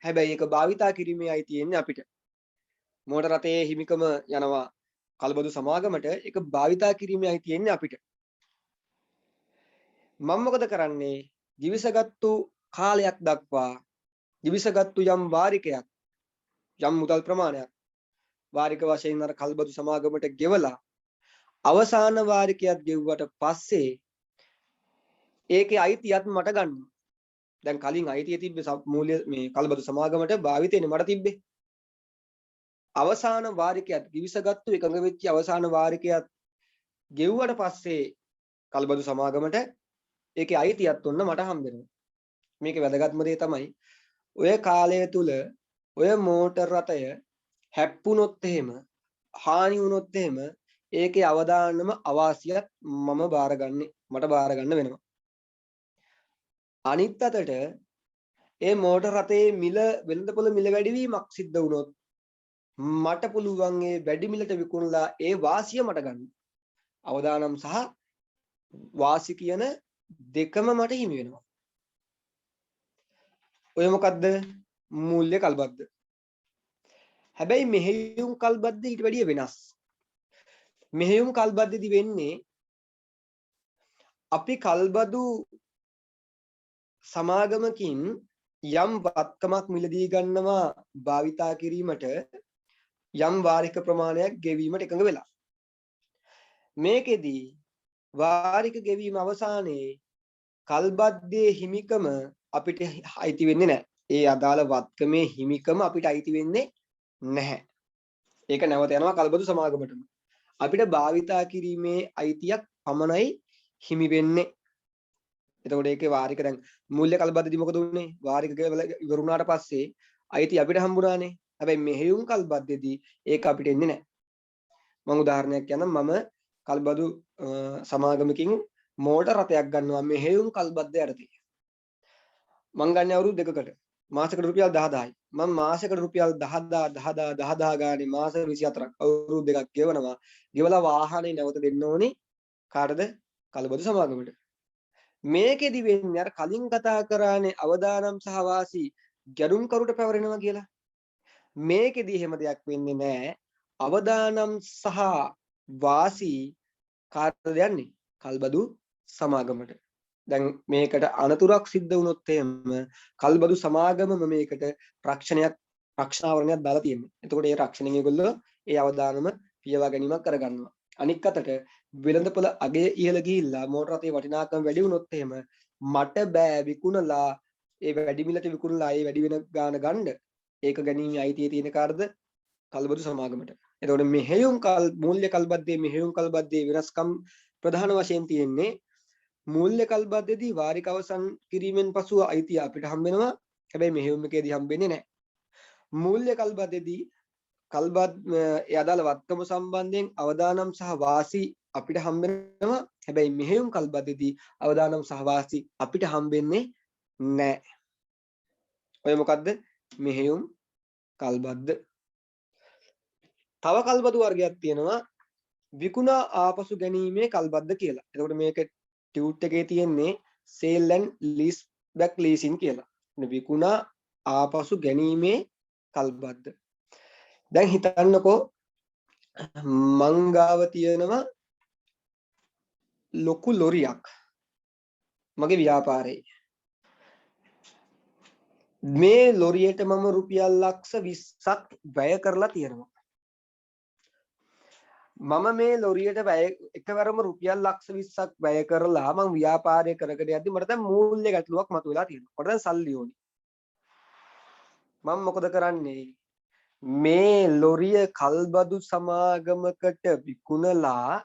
හැබැයි ඒක භාවිතා කිරීමේ අයිතිය ඉන්නේ අපිට. මෝටර රථයේ හිමිකම යනවා කල්බදු සමාගමට. ඒක භාවිතා කිරීමේ අයිතිය ඉන්නේ අපිට. මම මොකද කරන්නේ? givisagatu කාලයක් දක්වා givisagatu යම් වාරිකයක් යම් මුදල් ප්‍රමාණයක් වාරික වශයෙන් අර කල්බදු සමාගමට ගෙවලා අවසාන වාරිකයක් ගෙවුවට පස්සේ ඒකේ අයිතියත් මට ගන්නවා. දැන් කලින් අයිතිය තිබ්බේ මූල්‍ය මේ කල්බදු සමාගමට භාවිතේනේ මට තිබ්බේ. අවසාන වාරිකයක් givisagatu එකඟ වෙච්ච අවසාන වාරිකයක් ගෙවුවට පස්සේ කල්බදු සමාගමට ඒකේ අයිතියත් ඔන්න මට හම්බ වෙනවා. මේකේ වැදගත්ම දේ තමයි ඔය කාලය තුල ඔය මෝටර රථය හැප්පුණොත් එහෙම හානි වුණොත් එහෙම ඒකේ අවදානම අවාසියත් මම බාරගන්නේ මට බාර ගන්න වෙනවා. අනිත් අතට ඒ මෝටර රථයේ මිල වෙළඳපොළ මිල වැඩිවීමක් සිද්ධ වුණොත් මට පුළුවන් ඒ වැඩි මිලට විකුණලා ඒ වාසිය මට ගන්න. අවදානම් සහ වාසි කියන දෙකම මට හිමි වෙනවා. ඔය මොකද්ද? මූල්‍ය කල්බද්ද. හැබැයි මෙහෙයුම් කල්බද්ද ඊට වැඩිය වෙනස්. මෙහෙයුම් කල්බද්දේදී වෙන්නේ අපි කල්බදු සමාගමකින් යම් වත්කමක් මිලදී ගන්නවා භාවිතා කිරීමට යම් වාරික ප්‍රමාණයක් ගෙවීමට එකඟ වෙලා. මේකෙදී වාරික ගෙවීම අවසානයේ කල්බද්දේ හිමිකම අපිට අයිති වෙන්නේ නැහැ. ඒ අදාළ වත්කමේ හිමිකම අපිට අයිති වෙන්නේ නැහැ. ඒක නැවත යනවා කල්බදු සමාගමටම. අපිට භාවිතා කිරීමේ අයිතියක් පමණයි හිමි වෙන්නේ. එතකොට ඒකේ වාරික දැන් මූල්‍ය කල්බද්දේදී මොකද උනේ? වාරික ඉවර වුණාට පස්සේ අයිති අපිට හම්බුණානේ. හැබැයි මෙහෙයුම් කල්බද්දේදී ඒක අපිට එන්නේ නැහැ. මම උදාහරණයක් කියන්නම්. මම කල්බදු සමාගමකින් මෝටර රථයක් ගන්නවා මෙහෙයුම් කල්බද්ද යටතේ. මං ගන්න අවුරුදු දෙකකට මාසෙකට රුපියල් 10000යි. මම මාසෙකට රුපියල් 10000 ගානේ මාස 24ක් අවුරුදු දෙකක් ගෙවනවා. ගෙවලා වාහනේ නැවත දෙන්න ඕනේ කාටද? කල්බදු සමාගමට. මේකෙදි වෙන්නේ අර කලින් කතා කරානේ අවදානම් සහ වාසි ගැඩුම් කරුට පැවරෙනවා කියලා. මේකෙදි එහෙම දෙයක් වෙන්නේ නැහැ. අවදානම් සහ වාසි කාටද යන්නේ? කල්බදු සමාගමට. දැන් මේකට අනතුරක් සිද්ධ වුණොත් එහෙම කල්බදු සමාගමම මේකට රක්ෂණාවරණයක් දාලා තියෙනවා. එතකොට ඒ රක්ෂණය ඒගොල්ලෝ ඒ අවදානම පියවා ගැනීමක් කරගන්නවා. අනික් අතට වෙළඳපොළ අගය ඉහළ ගිහිල්ලා මෝටර රථයේ වටිනාකම වැඩි වුණොත් එහෙම මට බෑ විකුණලා ඒ වැඩි මිලට විකුණලා ඒ වැඩි වෙන ගාන ගන්න. ඒක ගැනීමේ අයිතිය තියෙන කාටද? කල්බදු සමාගමට. එතකොට මෙහෙයුම් මූල්‍ය කල්බද්දේ මෙහෙයුම් කල්බද්දේ වෙනස්කම් ප්‍රධාන වශයෙන් තියෙන්නේ මූල්‍ය කල්බද්දේදී වාරික අවසන් කිරීමෙන් පසුව අයිතිය අපිට හම්බ වෙනවා. හැබැයි මෙහෙයුම් එකේදී හම්බෙන්නේ නැහැ. මූල්‍ය කල්බද්දේදී කල්බද් ඒ අදාළ වත්කම සම්බන්ධයෙන් අවදානම් සහ වාසි අපිට හම්බ වෙනවා. හැබැයි මෙහෙයුම් කල්බද්දේදී අවදානම් සහ වාසි අපිට හම්බෙන්නේ නැහැ. ඔය මොකද්ද? මෙහෙයුම් කල්බද්ද. තව කල්බදු වර්ගයක් තියෙනවා විකුණා ආපසු ගැනීමේ කල්බද්ද කියලා. එතකොට මේක ටියුට් එකේ තියෙන්නේ sale and lease back leasing කියලා. විකුණා ආපසු ගැනීමේ කල්බද්ද. දැන් හිතන්නකෝ මං ගාව තියෙනවා ලොකු ලොරියක් මගේ ව්‍යාපාරේ. මේ ලොරියට මම රුපියල් ලක්ෂ 20ක් වැය කරලා තියෙනවා. මම මේ ලොරියට වැය එකවරම රුපියල් ලක්ෂ 20ක් වැය කරලා මම ව්‍යාපාරය කරගෙන යද්දි මට දැන් මූල්‍ය ගැටලුවක් මතුවලා තියෙනවා. මට දැන් සල්ලි ඕනි. මම මොකද කරන්නේ? මේ ලොරිය කල්බදු සමාගමකට විකුණලා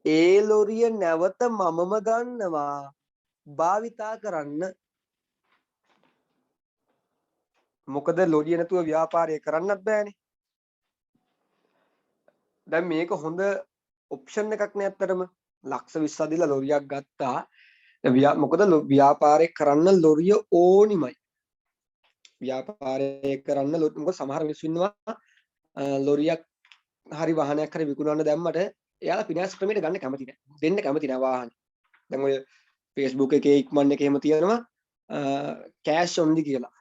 ඒ ලොරිය නැවත මමම ගන්නවා භාවිතා කරන්න. මොකද ලොරිය නැතුව ව්‍යාපාරය කරන්නත් බෑනේ. දැන් මේක හොඳ ඔප්ෂන් එකක් නේ ඇත්තටම. ලක්ෂ 20ක් දීලා ලොරියක් ගත්තා. මොකද ව්‍යාපාරේ කරන්න ලොරිය ඕනිමයි. ව්‍යාපාරය කරන්න මොකද සමහර මිනිස්සු ඉන්නවා ලොරියක් හරි වාහනයක් හරි විකුණන්න දැම්මට එයාලා ෆිනෑන්ස් ක්‍රමයට ගන්න කැමති නැහැ. දෙන්න කැමති නැහැ වාහනේ. දැන් ඔය Facebook එකේ ඉක්මන් එකේ එහෙම තියෙනවා කෑෂ් ඔන්ලි කියලා.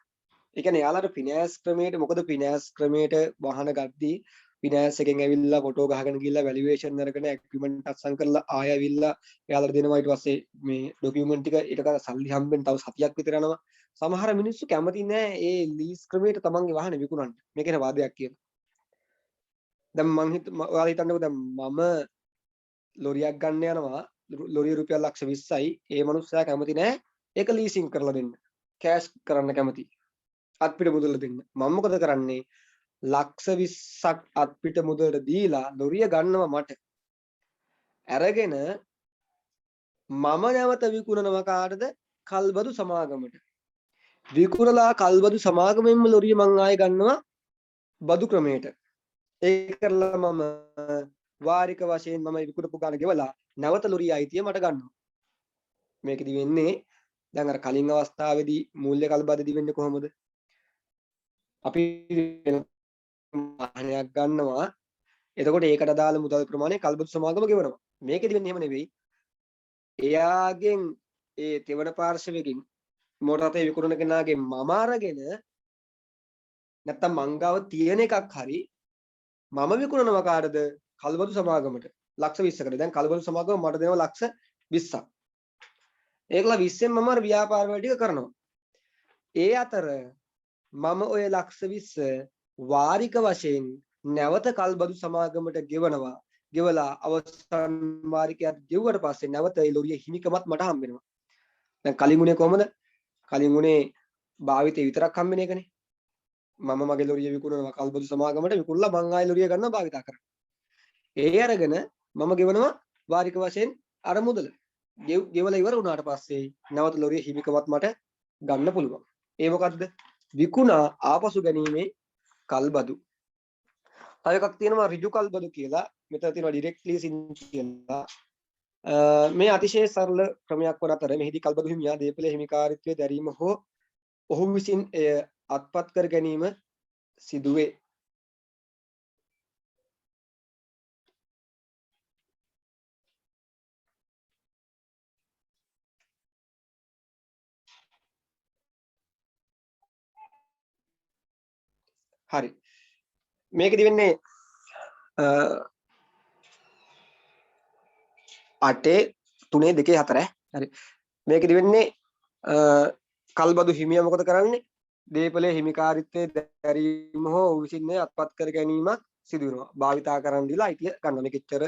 ඒ කියන්නේ එයාලට ෆිනෑන්ස් ක්‍රමයට මොකද ෆිනෑන්ස් ක්‍රමයට වාහන ගද්දී ෆිනෑන්ස් එකෙන් ඇවිල්ලා ෆොටෝ ගහගෙන ගිහලා වැලියුේෂන් අරගෙන ඇග්‍රීමන්ට් අත්සන් කරලා ආය ඇවිල්ලා එයාලට දෙනවා ඊට පස්සේ මේ ඩොකියුමන්ට් ටික ඊට කර සල්ලි හම්බෙන්න තව සතියක් විතර යනවා. සමහර මිනිස්සු කැමති නෑ ඒ ලීස් ක්‍රමයට තමන්ගේ වාහනේ විකුණන්න. මේකේ වාදයක් කියලා. දැන් ඔයාලා හිතන්නකෝ දැන් මම ලොරියක් ගන්න යනවා ලොරිය රුපියල් ලක්ෂ 20යි. ඒ මනුස්සයා කැමති නෑ ඒක ලීසින් කරලා දෙන්න. කෑෂ් කරන්න කැමති. අත්පිට මුදල දෙන්න. මම මොකද කරන්නේ? ලක්ෂ 20ක් අත්පිට මුදලට දීලා ලොරිය ගන්නවා මට. අරගෙන මම නැවත විකුණනවා කාටද? කල්බදු සමාගමට. විකුණලා කල්බදු සමාගමෙන්ම ලොරිය මං ආයෙ ගන්නවා බදු ක්‍රමයට. ඒක කරලා මම වාරික වශයෙන් මම විකුණපු ගාන ගෙවලා නැවත ලොරිය අයිතිය මට ගන්නවා. මේකෙදි වෙන්නේ දැන් අර කලින් අවස්ථාවේදී මූල්‍ය කල්බදෙදි වෙන්නේ කොහොමද? අපි වාහනයක් ගන්නවා. එතකොට ඒකට අදාළ මුදල් ප්‍රමාණය කල්බදු සමාගම ගෙවනවා. මේකෙදි වෙන්නේ එහෙම නෙවෙයි. එයාගෙන් ඒ තෙවන පාර්ශවයකින් මෝටර රථය විකුණන කෙනාගෙන් මම අරගෙන නැත්තම් මංගාව තියෙන එකක් හරි මම විකුණනවා කාටද? කල්බදු සමාගමට. ලක්ෂ 20කට. දැන් කල්බදු සමාගම මට දෙනවා ලක්ෂ 20ක්. ඒකලා 20ෙන් මම අර ව්‍යාපාර වල ටික කරනවා. ඒ අතර මම ඔය ලක්ෂ 20 වාරික වශයෙන් නැවත කල්බදු සමාගමට ගෙවනවා. ගෙවලා අවසන් වාරිකයක් ගෙවුවට පස්සේ නැවත ඒ ලොරිය හිමිකමත් මට හම්බ වෙනවා. දැන් කලින් උනේ කොහමද? කලින් උනේ භාවිතේ විතරක් හම්බෙන එකනේ. මම මගේ ලොරිය විකුණනවා කල්බදු සමාගමට විකුණලා මං ආයෙ ලොරිය ගන්නවා භාවිතා කරනවා. ඒ අරගෙන මම ගෙවනවා වාරික වශයෙන් අර මුදල. ගෙවලා ඉවර වුණාට පස්සේ නැවත ලොරිය හිමිකමත් මට ගන්න පුළුවන්. ඒ මොකද්ද? විකුණා ආපසු ගැනීමේ කල්බදු. තව එකක් තියෙනවා ඍජු කල්බදු කියලා. මෙතන තියෙනවා ඩිරෙක්ට් ලීසින් කියලා. මේ අතිශය සරල ක්‍රමයක් වන අතර මෙහිදී කල්බදු හිමියා දේපල හිමිකාරීත්වයේ දැරීම හෝ ඔහු විසින් එය අත්පත් කර ගැනීම සිදුවේ. හරි. මේකෙදි වෙන්නේ 8 3 2 4 හරි. මේකෙදි වෙන්නේ කල්බදු හිමියා මොකද කරන්නේ? දේපලේ හිමිකාරීත්වයේ දැරීම හෝ ඔහු විසින් අත්පත් කර ගැනීමක් සිදු වෙනවා. භාවිතා කරන් දීලා අයිතිය ගන්න. මේක එච්චර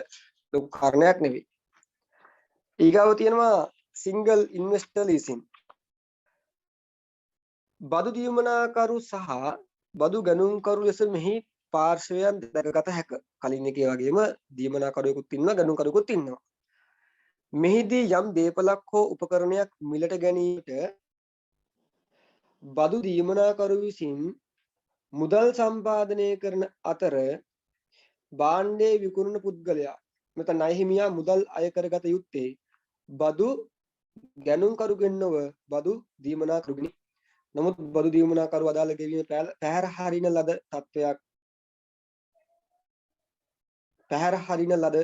ලොකු කාරණයක් නෙවෙයි. ඊගාව තියෙනවා සිංගල් ඉන්වෙස්ටර් ලීසින්. බදු දීමනාකරු සහ බදු ගණුම්කරු ලෙස මෙහි පාර්ශවයන් දැකගත හැක. කලින් එකේ වගේම දීමනාකරුවෙකුත් ඉන්නවා ගණුම්කරුවෙකුත් ඉන්නවා. මෙහිදී යම් දේපලක් හෝ උපකරණයක් මිලට ගැනීමට බදු දීමනාකරු විසින් මුදල් සම්පාදනය කරන අතර භාණ්ඩයේ විකුණන පුද්ගලයා මෙතන ණය හිමියා මුදල් අය කරගත යුත්තේ බදු ගණුම්කරුගෙන් නොව බදු දීමනාකරුගෙනි. නමුත් බදු දීමනාකරු අදාළ ගෙවීම පැහැර හරින ලද තත්වයක් පැහැර හරින ලද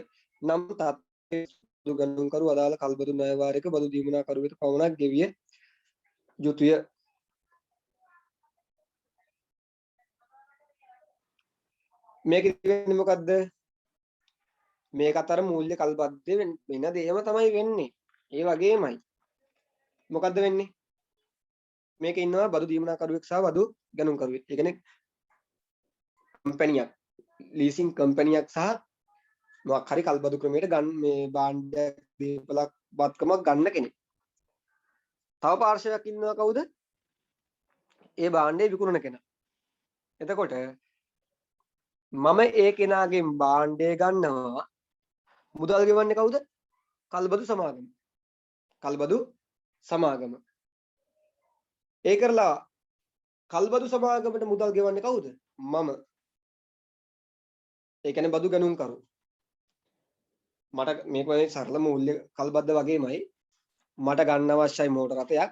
නම් තත්ත්වයේ ගණුම්කරු අදාළ කල්බදු ණය වාරික බදු දීමනාකරු වෙත පමණක් ගෙවිය යුතුය. මේක වෙන්නේ මොකද්ද? මේක අතර මූල්‍ය කල්පද්දේ වෙන දෙයම තමයි වෙන්නේ. ඒ වගේමයි. මොකද්ද වෙන්නේ? මේක ඉන්නවා බදු දීමනාකරුවෙක් සහ බදු ගණුම්කරුවෙක්. ඒ කියන්නේ කම්පැනියක් ලීසින් කම්පැනියක් සහ මොකක් හරි කල්බදු ක්‍රමයට ගන්න මේ භාණ්ඩයක් දීපලක් බත්කමක් ගන්න කෙනෙක්. තව පාර්ශවයක් ඉන්නවා කවුද? ඒ භාණ්ඩේ විකුණන කෙනා. එතකොට මම ඒ කෙනාගෙන් භාණ්ඩය ගන්නවා මුදල් ගෙවන්නේ කවුද? කල්බදු සමාගම. කල්බදු සමාගම. ඒ කරලා කල්බදු සමාගමට මුදල් ගෙවන්නේ කවුද? මම. ඒ කියන්නේ බදු ගණන් කරු. මට මේක වගේ සරල මූල්‍ය කල්බද්ද වගේමයි මට ගන්න අවශ්‍යයි මෝටර රථයක්.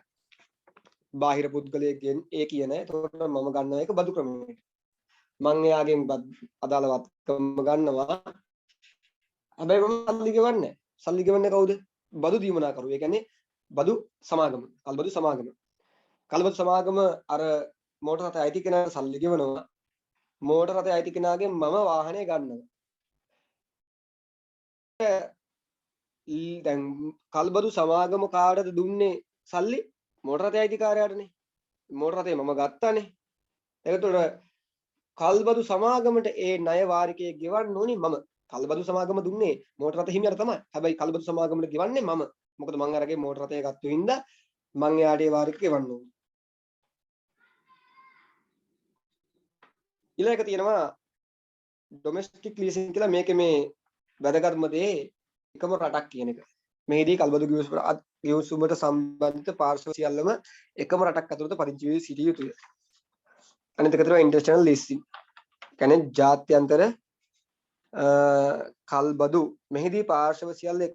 බාහිර පුද්ගලයෙක්ගෙන් ඒ කියන. එතකොට මම ගන්නවා ඒක බදු ක්‍රමයකට. මම එයාගෙන් අදාළවත්කම ගන්නවා. හැබැයි මම සල්ලි ගෙවන්නේ නැහැ. සල්ලි ගෙවන්නේ කවුද? බදු දීමනා කරු. ඒ කියන්නේ බදු සමාගම. කල්බදු සමාගම. කල්බදු සමාගම අර මෝටර රථය අයිති කෙනාට සල්ලි ගෙවනවා. මෝටර රථය අයිති කෙනාගෙන් මම වාහනය ගන්නවා. දැන් කල්බදු සමාගම කාටද දුන්නේ සල්ලි? මෝටර රථය අයිතිකාරයාටනේ. මෝටර රථය මම ගත්තානේ. එතකොට කල්බදු සමාගමට ඒ ණය වාරිකයේ ගෙවන්න ඕනි මම. කල්බදු සමාගම දුන්නේ මෝටර රථ හිමියට තමයි. හැබැයි කල්බදු සමාගමට ගෙවන්නේ මම. මොකද මං අරගේ මෝටර රථය ගත්තු හින්දා මං එයාට ඒ වාරික ගෙවන්න ඕනි. ඊළඟට තියෙනවා ඩොමෙස්ටික් ලීසින් කියලා. මේකේ මේ වැදගත්ම දේ එකම රටක් කියන එක. මේදී කල්බදු ගිවිසුමට සම්බන්ධිත පාර්ශ්ව සියල්ලම එකම රටක් ඇතුළත පදිංචි වී සිටිය යුතුය. අනිත් එක තමයි ඉන්ටර්නැෂනල් ලීසින්. කියන්නේ ජාත්‍යන්තර කල්බදු. මෙහිදී පාර්ශ්ව සියල්ල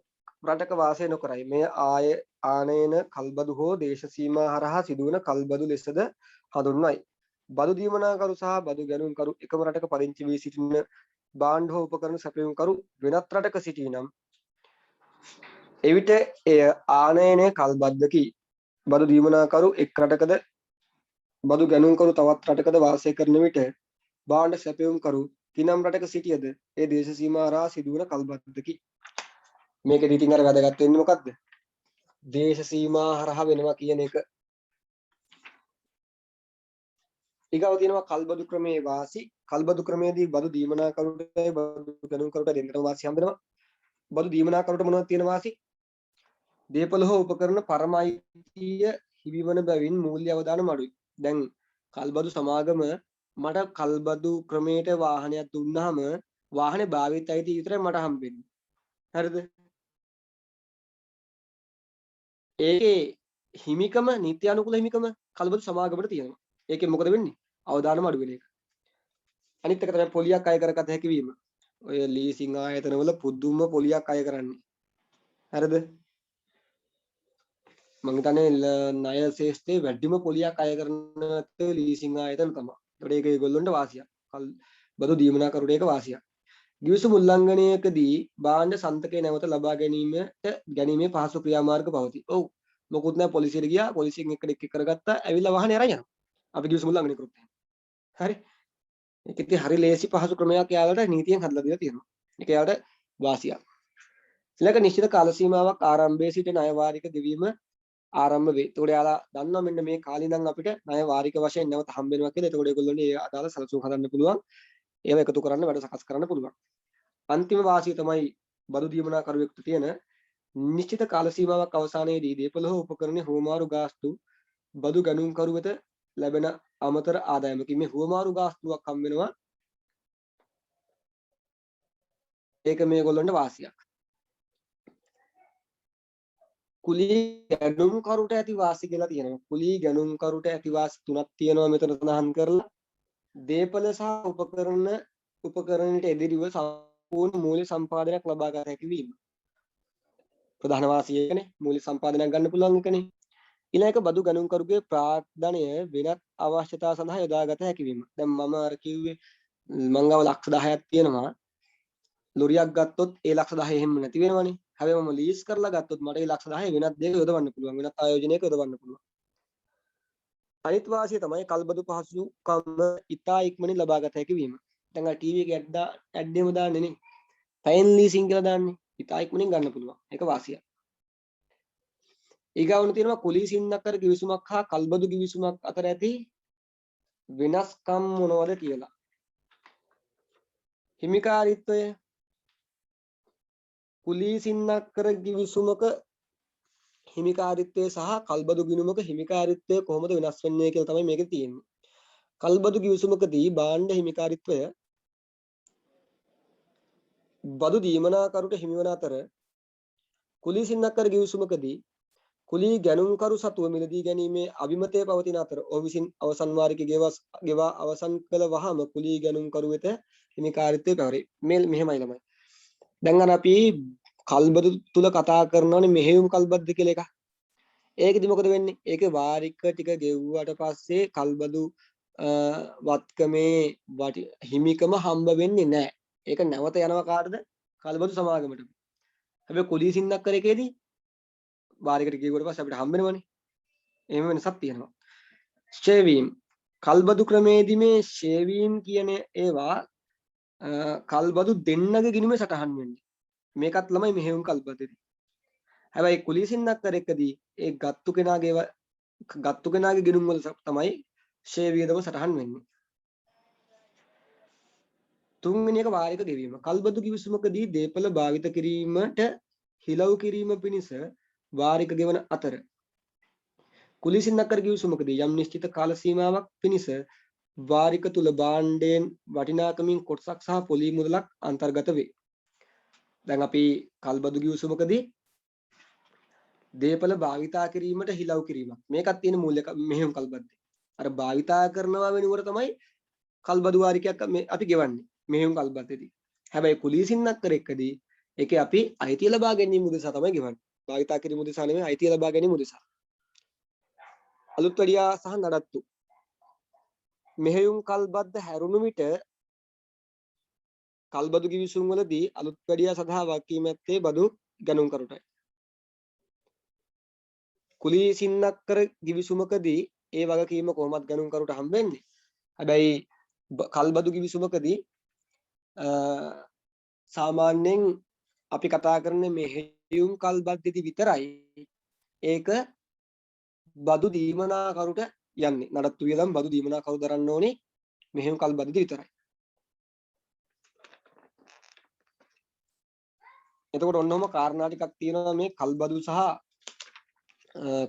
රටක වාසය නොකරයි. මේ ආනයන කල්බදු හෝ දේශ සීමා හරහා සිදුවන කල්බදු ලෙසද හඳුන්වයි. බදු දීමනාකරු සහ බදු ගැනුම්කරු එකම රටක පදිංචි වී සිටින භාණ්ඩ හෝ උපකරණ සැපයුම්කරු වෙනත් රටක සිටිනම් එවිට එය ආනයනය කල්බද්දකි. බදු දීමනාකරු එක් රටකද බදු ගැනුම්කරු තවත් රටකද වාසය කරන විට භාණ්ඩ සැපයුම්කරු කිනම් රටක සිටියද ඒ දේශ සීමා හරහා සිදුවන කල්බද්දකි. මේකෙදි ඉතින් අර වැදගත් වෙන්නේ මොකද්ද? දේශ සීමා හරහා වෙනවා කියන එක. ඊගව තියෙනවා කල්බදු ක්‍රමයේ වාසි. කල්බදු ක්‍රමයේදී බදු දීමනාකරුටයි බදු ගැනුම්කරුට දෙන්නටම වාසි හම්බෙනවා. බදු දීමනාකරුට මොනවද තියෙන වාසි? දේපල හෝ උපකරණ පරමයිතිය හිමිවන බැවින් මූල්‍ය අවදානම අඩුයි. දැන් කල්බදු සමාගම මට කල්බදු ක්‍රමයට වාහනයක් දුන්නාම වාහනේ භාවිත අයිතිය විතරයි මට හම්බෙන්නේ. හරිද? ඒකේ හිමිකම නීති අනුකූල හිමිකම කල්බදු සමාගමට තියෙනවා. ඒකෙන් මොකද වෙන්නේ? අවදානම අඩු වෙන එක. අනිත් එක තමයි පොලියක් අය කරගත හැකි වීම. ඔය ලීසින් ආයතනවල පුදුම පොලියක් අය කරන්නේ. හරිද? මම හිතන්නේ ණය ශේෂ්ත්‍රයේ වැඩිම පොලියක් අය කරන ලීසින් ආයතන තමයි. ඒකට ඒක ඒගොල්ලන්ට වාසියක්. බදු දීමනා කරුට ඒක වාසියක්. ගිවිසුම් උල්ලංඝනයකදී භාණ්ඩ සන්තකේ නැවත ලබා ගැනීමේ පහසු ක්‍රියාමාර්ග පවතී. ඔව්. මොකුත් නැහැ පොලිසියට ගියා. පොලිසියෙන් එක්ක ඩෙක් කරගත්තා. ඇවිල්ලා වාහනේ අරන් යනවා. අපි ගිවිසුම් උල්ලංඝනය කරොත්. හරි. ඒක ඉතින් හරි ලේසි පහසු ක්‍රමයක් යාලට නීතියෙන් හදලා දීලා තියෙනවා. ඒක යාලට වාසියක්. ඊළඟ නිශ්චිත කාල සීමාවක් ආරම්භයේ සිට ණය වාරික ගෙවීම ආරම්භ වේ. ඒතකොට යාලා දන්නවා මෙන්න මේ කාලේ ඉඳන් අපිට ණය වාරික වශයෙන් නැවත හම්බ වෙනවා කියලා. ඒතකොට ඒගොල්ලෝනේ ඒ අදාළ සැලසුම් හදන්න පුළුවන්. ඒව එකතු කරන්න වැඩ සකස් කරන්න පුළුවන්. අන්තිම වාසිය තමයි බදු දීමනා කරුවෙකුට තියෙන නිශ්චිත කාල සීමාවක් අවසානයේදී දේපල හෝ උපකරණ හුවමාරු ගාස්තු බදු ගණුම් කරු වෙත ලැබෙන අමතර ආදායමකින් මේ හුවමාරු ගාස්තුවක් හම් වෙනවා. ඒක මේගොල්ලන්ට වාසියක්. කුලී ගැනුම් කරුට ඇති වාසි කියලා තියෙනවා. කුලී ගැනුම් කරුට ඇති වාසි තුනක් තියෙනවා මෙතන සඳහන් කරලා. දේපල සහ උපකරණයට එදිරිව සම්පූර්ණ මූල්‍ය සම්පාදනයක් ලබා ගත හැකි වීම. ප්‍රධාන වාසිය එකනේ මූල්‍ය සම්පාදනයක් ගන්න පුළුවන් එකනේ. ඊළඟ බදු ගණන් කරුගේ ප්‍රාර්ථනය වෙනත් අවශ්‍යතා සඳහා යොදාගත හැකි වීම. දැන් මම අර කිව්වේ මං ගාව ලක්ෂ 10ක් තියෙනවා. ලොරියක් ගත්තොත් ඒ ලක්ෂ 10 එහෙම නැති වෙනවනේ. හැබැයි මම ලීස් කරලා ගත්තොත් මට ඒ ලක්ෂ 10 වෙනත් දෙයක යොදවන්න පුළුවන්. වෙනත් ආයෝජනයක යොදවන්න පුළුවන්. අනිත් වාසිය තමයි කල්බදු පහසුකම් ඉතා ඉක්මනින් ලබා ගත හැකි වීම. දැන් අර ටීවී එක ඇඩ් එකම දාන්නේ නේ. ටයිම් ලීසින් කියලා දාන්නේ. ඉතා ඉක්මනින් ගන්න පුළුවන්. ඒක වාසියක්. ඊගාවන තියෙනවා කුලීසින්නක් කර කිවිසුමක් හා කල්බදු කිවිසුමක් අතර ඇති වෙනස්කම් මොනවද කියලා. හිමිකාරීත්වය කුලීසින්නක් කර කිවිසුමක හිමිකාරීත්වය සහ කල්බදු ගිණුමක හිමිකාරීත්වය කොහොමද වෙනස් වෙන්නේ කියලා තමයි මේකේ තියෙන්නේ. කල්බදු කිවිසුමකදී භාණ්ඩ හිමිකාරීත්වය බදු දීමනාකරුට හිමිවන අතර කුලීසින්නක් කර කිවිසුමකදී කුලී ගැනුම්කරු සතුව මිලදී ගැනීමේ අභිමතය පවතින අතර ඔහු විසින් අවසන් වාරික ගෙවා අවසන් කළ වහම කුලී ගැනුම්කරු වෙත හිමිකාරීත්වය පැවරේ. මේ මෙහෙමයි ළමයි. දැන් අර අපි කල්බදු තුල කතා කරනවානේ මෙහෙයුම් කල්බද්ද කියලා එකක්. ඒකෙදි මොකද වෙන්නේ? ඒකේ වාරික ටික ගෙව්වට පස්සේ කල්බදු වත්කමේ හිමිකම හම්බ වෙන්නේ නැහැ. ඒක නැවත යනවා කාටද? කල්බදු සමාගමට. හැබැයි කුලී සින්නක්කරේකේදී වාරිකට ගියුවට පස්සේ අපිට හම්බ වෙනවනේ. එහෙම වෙනසක් තියෙනවා. ෂේවීම් කල්බදු ක්‍රමේදී මේ ෂේවීම් කියන ඒවා කල්බදු දෙන්නගේ ගිණුමේ සටහන් වෙන්නේ. මේකත් ළමයි මෙහෙයුම් කල්බදෙදී. හැබැයි කුලී සින්නක්කරේකදී ඒ ගත්තු කෙනාගේ ගිණුම් වල තමයි ෂේවියදම සටහන් වෙන්නේ. තුන්වෙනි එක වාරික ගෙවීම. කල්බදු කිවිසුමකදී දීපල භාවිත කිරීමට හිලව් කිරීම පිණිස වාරික ගෙවන අතර කුලී සින්නක්කර කිවිසුමකදී යම් නිශ්චිත කාල සීමාවක් පිණිස වාරික තුල භාණ්ඩයෙන් වටිනාකමින් කොටසක් සහ පොලී මුදලක් අන්තර්ගත වේ. දැන් අපි කල්බදු කිවිසුමකදී දීපල භාවිතා කිරීමට හිලව් කිරීමක්. මේකත් තියෙන මූලික මෙහෙයුම් කල්බද්දේ. අර භාවිතා කරනවා වෙනුවට තමයි කල්බදු වාරිකයක් අපි ගෙවන්නේ මෙහෙයුම් කල්බද්දේදී. හැබැයි කුලී සින්නක්කරෙක්කදී ඒකේ අපි අයිතිය ලබා ගැනීම උදෙසා තමයි ගෙවන්නේ. භාවිතා කිරීම උදෙසා නෙමෙයි අයිතිය ලබා ගැනීම උදෙසා. අලුත් වැඩියා සහ නඩත්තු. මෙහෙයුම් කල්බද්ද හැරුණු විට කල්බදු කිවිසුම් වලදී අලුත් වැඩියා සඳහා වගකීමැත්තේ බදු ගැනුම් කරුටයි. කුලී සින්නක්කර කිවිසුමකදී ඒ වගකීම කොහොමත් ගැනුම් කරුට හම්බ වෙන්නේ. හැබැයි කල්බදු කිවිසුමකදී සාමාන්‍යයෙන් අපි කතා කරන්නේ මෙහෙයුම් කල්බද්දේදී විතරයි ඒක බදු දීමනා කරුට යන්නේ. නඩත්තු වියදම් බදු දීමනා කරු දරන්න ඕනේ මෙහෙයුම් කල්බද්දේදී විතරයි. එතකොට ඔන්නෝම කාරණා ටිකක් තියෙනවා මේ කල්බදු සහ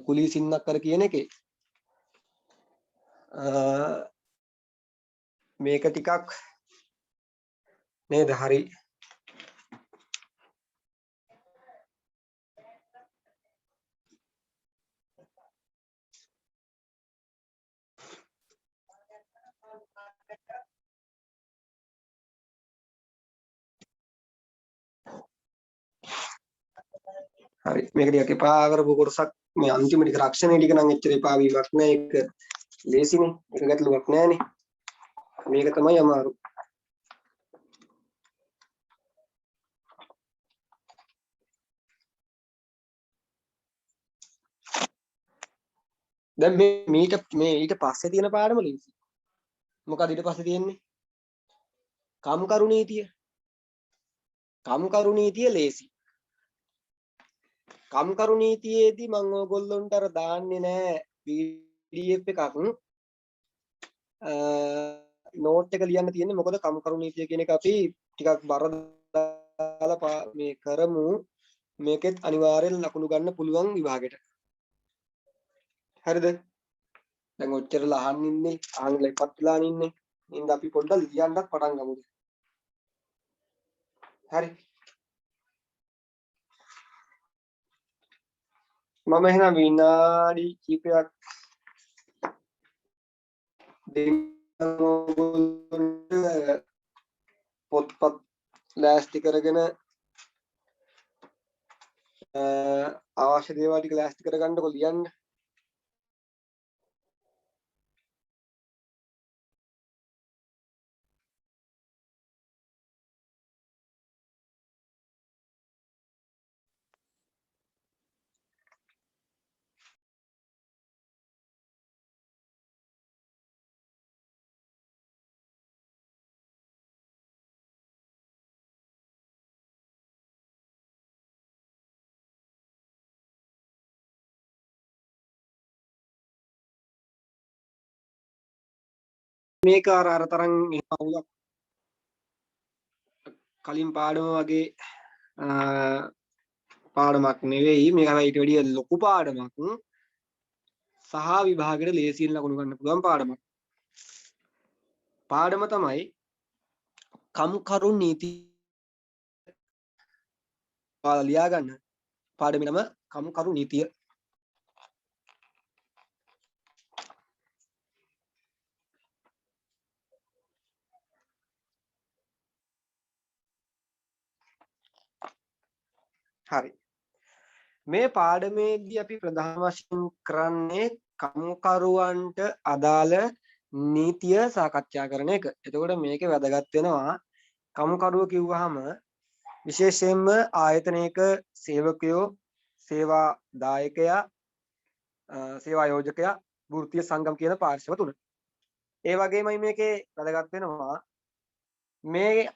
කුලී සින්නක්කර කියන එකේ. මේක ටිකක් නේද හරි හරි මේක ටිකක් එපා කරපු කොටසක් මේ අන්තිම ටික රක්ෂණය ටික නම් එච්චර එපා වීමක් නෑ ඒක ලේසිනේ ඒක ගැටලුවක් නෑනේ මේක තමයි අමාරු දැන් මේ ඊට පස්සේ තියෙන පාඩම ලේසි මොකද ඊට පස්සේ තියෙන්නේ කම්කරු නීතිය ලේසි කම්කරු නීතියේදී මම ඕගොල්ලොන්ට අර දාන්නේ නෑ PDF එකක් නෝට් එක ලියන්න තියෙන්නේ මොකද කම්කරු නීතිය කියන එක අපි ටිකක් බර දාලා මේ කරමු මේකෙත් අනිවාර්යෙන් ලකුණු ගන්න පුළුවන් විභාගෙට හරිද දැන් ඔච්චරලා අහන්න ඉන්නේ අහන්නලා ඉපත් වෙලා ඉන්නේ ඉතින් අපි පොඩ්ඩක් ලියන්නත් පටන් ගමු හරි මම එහෙනම් විනාඩි කිහිපයක් පොත්පත් ලෑස්ති කරගෙන අවශ්‍ය දේවල් ටික ලෑස්ති කරගන්නකො ලියන්න මේක අර තරම් අවුලක් කලින් පාඩම වගේ පාඩමක් නෙවෙයි මේක ඊට වැඩිය ලොකු පාඩමක් සහ විභාගෙට ලේසියෙන් ලකුණු ගන්න පුළුවන් පාඩම තමයි කම්කරු නීති ලියා ගන්න පාඩමේ නම කම්කරු නීතිය හරි. මේ පාඩමේදී අපි ප්‍රධාන වශයෙන් කරන්නේ කම්කරුවන්ට අදාළ නීතිය සාකච්ඡා කරන එක. එතකොට මේකේ වැදගත් වෙනවා කම්කරුව කිව්වහම විශේෂයෙන්ම ආයතනයක සේවකයෝ, සේවා දායකයා, සේවා යෝජකයා, වෘත්තීය සංගම් කියන පාර්ශ්ව තුන. ඒ වගේමයි මේකේ වැදගත් වෙනවා මේ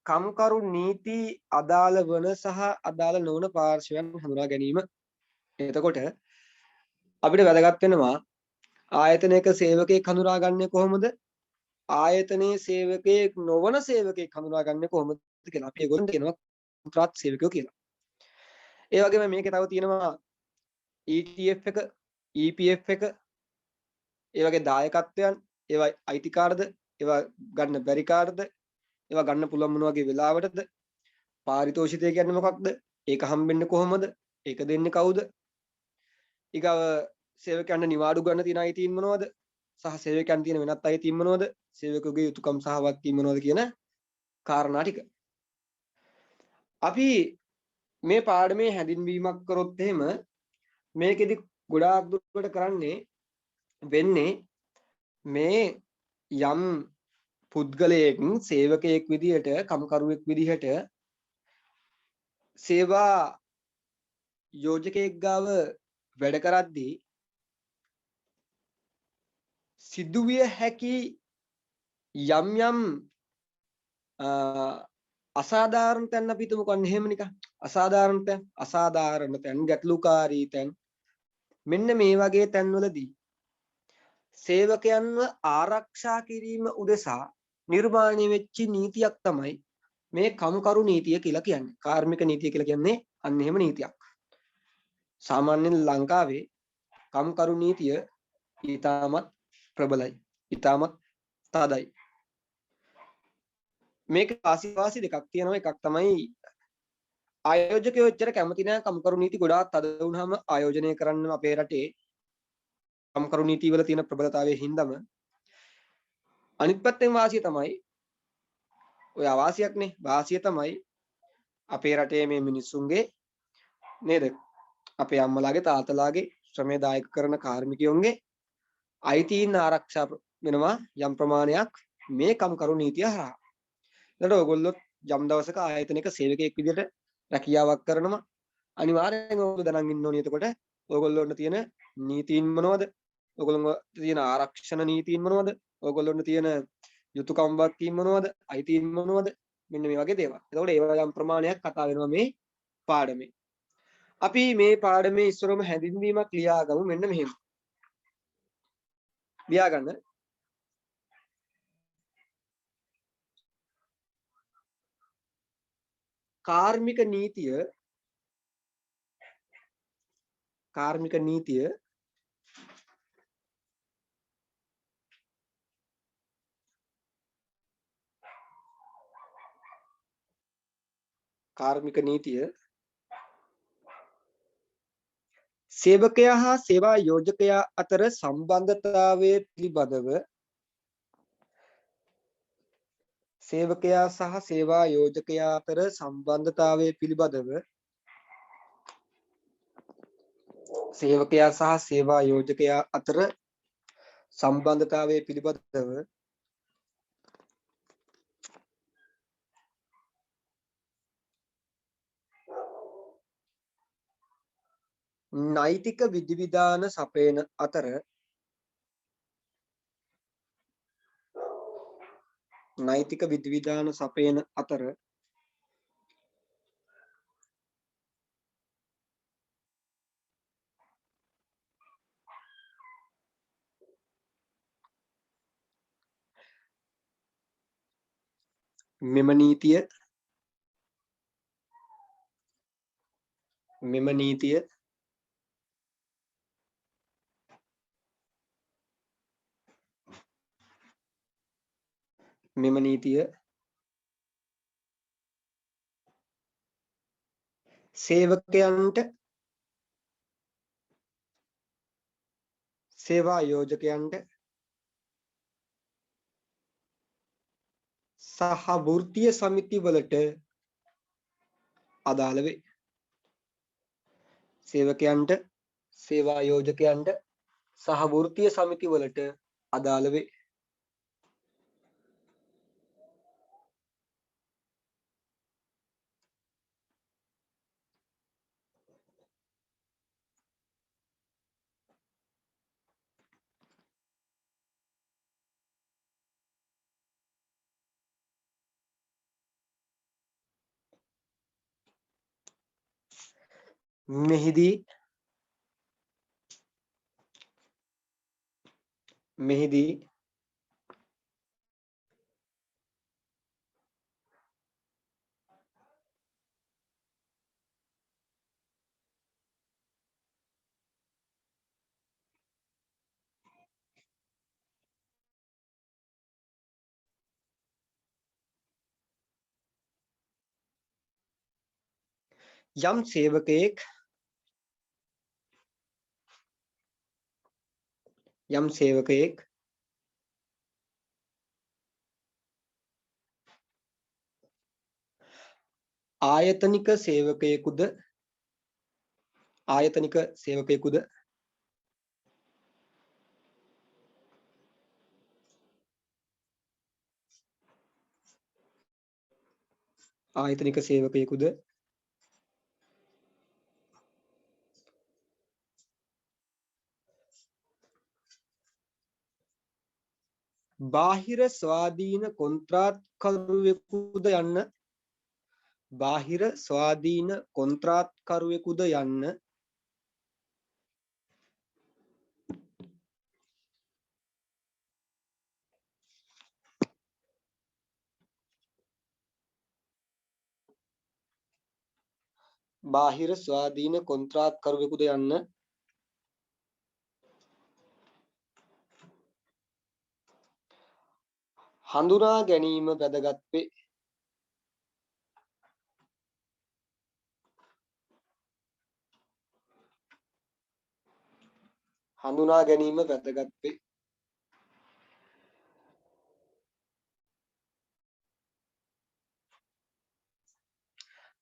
කම්කරු නීති අදාළ වන සහ අදාළ නොවන පාර්ශ්වයන් හඳුනා ගැනීම. එතකොට අපිට වැදගත් වෙනවා ආයතනයක සේවකයෙක් හඳුනාගන්නේ කොහොමද? ආයතනයේ සේවකයෙක් නොවන සේවකයෙක් හඳුනාගන්නේ කොහොමද කියලා. අපි ඒගොල්ලන්ට කියනවා කොන්ත්‍රාත් සේවකයෝ කියලා. ඒ වගේම මේකේ තව තියෙනවා ETF එක, EPF එක, ඒ වගේ දායකත්වයන්, ඒවා අයිති කාර්ඩද, ඒවා ගන්න බැරි කාර්ඩද, ඒවා ගන්න පුළුවන් මොන වගේ වෙලාවටද, පාරිතෝෂිකය කියන්නේ මොකක්ද? ඒක හම්බෙන්නේ කොහොමද? ඒක දෙන්නේ කවුද? ඊගව සේවකයන්ට නිවාඩු ගන්න තියෙන අයිතීන් මොනවද? සහ සේවකයන් තියෙන වෙනත් අයිතීන් මොනවද? සේවකයෝගේ යුතුකම් සහ වගකීම් මොනවද කියන කාරණා ටික. අපි මේ පාඩමේ හැඳින්වීමක් කරොත් එහෙම මේකෙදි ගොඩාක් දුරට කරන්නේ වෙන්නේ මේ යම් පුද්ගලයෙක් සේවකයෙක් විදිහට කම්කරුවෙක් විදිහට සේවා යෝජකයෙක් ගාව වැඩ කරද්දී සිදුවිය හැකි යම් යම් අසාධාරණ තැන් අපි හිතමුකෝ අන්න එහෙම නිකන් අසාධාරණ තැන් ගැටලුකාරී තැන් මෙන්න මේ වගේ තැන්වලදී සේවකයන්ව ආරක්ෂා කිරීම උදෙසා නිර්මාණය වෙච්ච නීතියක් තමයි මේ කම්කරු නීතිය කියලා කියන්නේ. කාර්මික නීතිය කියලා කියන්නේ අන්න එහෙම නීතියක්. සාමාන්‍යයෙන් ලංකාවේ කම්කරු නීතිය ඊටමත් ප්‍රබලයි. ඊටමත් තදයි. මේක ආසිවාසි දෙකක් තියෙනවා. එකක් තමයි ආයෝජකයෝ එච්චර කැමති නැහැ කම්කරු නීති ගොඩාක් තද වුණාම ආයෝජනය කරන්න අපේ රටේ කම්කරු නීති වල තියෙන ප්‍රබලතාවයේ හින්දාම අනිත් පැත්තෙන් වාසිය තමයි ඔය අවාසියක්නේ වාසිය තමයි අපේ රටේ මේ මිනිස්සුන්ගේ නේද අපේ අම්මලාගේ තාත්තලාගේ ශ්‍රමය දායක කරන කාර්මිකයන්ගේ අයිතීන් ආරක්ෂා වෙනවා යම් ප්‍රමාණයක් මේ කම්කරු නීතිය හරහා. එතකොට ඔයගොල්ලෝ යම් දවසක ආයතනයක සේවකයෙක් විදිහට රැකියාවක් කරනවා අනිවාර්යෙන් ඔයගොල්ලෝ දැනන් ඉන්න ඕනේ. එතකොට ඔයගොල්ලොන්ට තියෙන නීතීන් මොනවද? ඔයගොල්ලෝ තියෙන ආරක්ෂණ නීතීන් මොනවද? ඔයගොල්ලොන්ට තියෙන යුතුයකම් වගකීම් මොනවද? අයිතීන් මොනවද? මෙන්න මේ වගේ දේවල්. එතකොට ඒවා යම් ප්‍රමාණයක් කතා වෙනවා මේ පාඩමේ. අපි මේ පාඩමේ ඉස්සරම හැඳින්වීමක් ලියාගමු මෙන්න මෙහෙම. ලියාගන්න. කාර්මික නීතිය කාර්මික නීතිය සේවකයා හා සේවා යෝජකයා අතර සම්බන්ධතාවය පිළිබඳව සේවකයා සහ සේවා යෝජකයා අතර සම්බන්ධතාවය පිළිබඳව සේවකයා සහ සේවා යෝජකයා අතර සම්බන්ධතාවය පිළිබඳව නෛතික විධිවිධාන සපයන අතර මෙම නීතිය සේවකයන්ට සේවා යෝජකයන්ට සහ වෘත්තීය සමිතිවලට අදාළ වේ. සේවකයන්ට සේවා යෝජකයන්ට සහ වෘත්තීය සමිති වලට අදාළ වේ. මෙහිදී යම් සේවකයෙක් ආයතනික සේවකයෙකුද ආයතනික සේවකයෙකුද බාහිර ස්වාධීන කොන්ත්‍රාත්කරුවෙකුද යන්න හඳුනා ගැනීම වැදගත් වේ.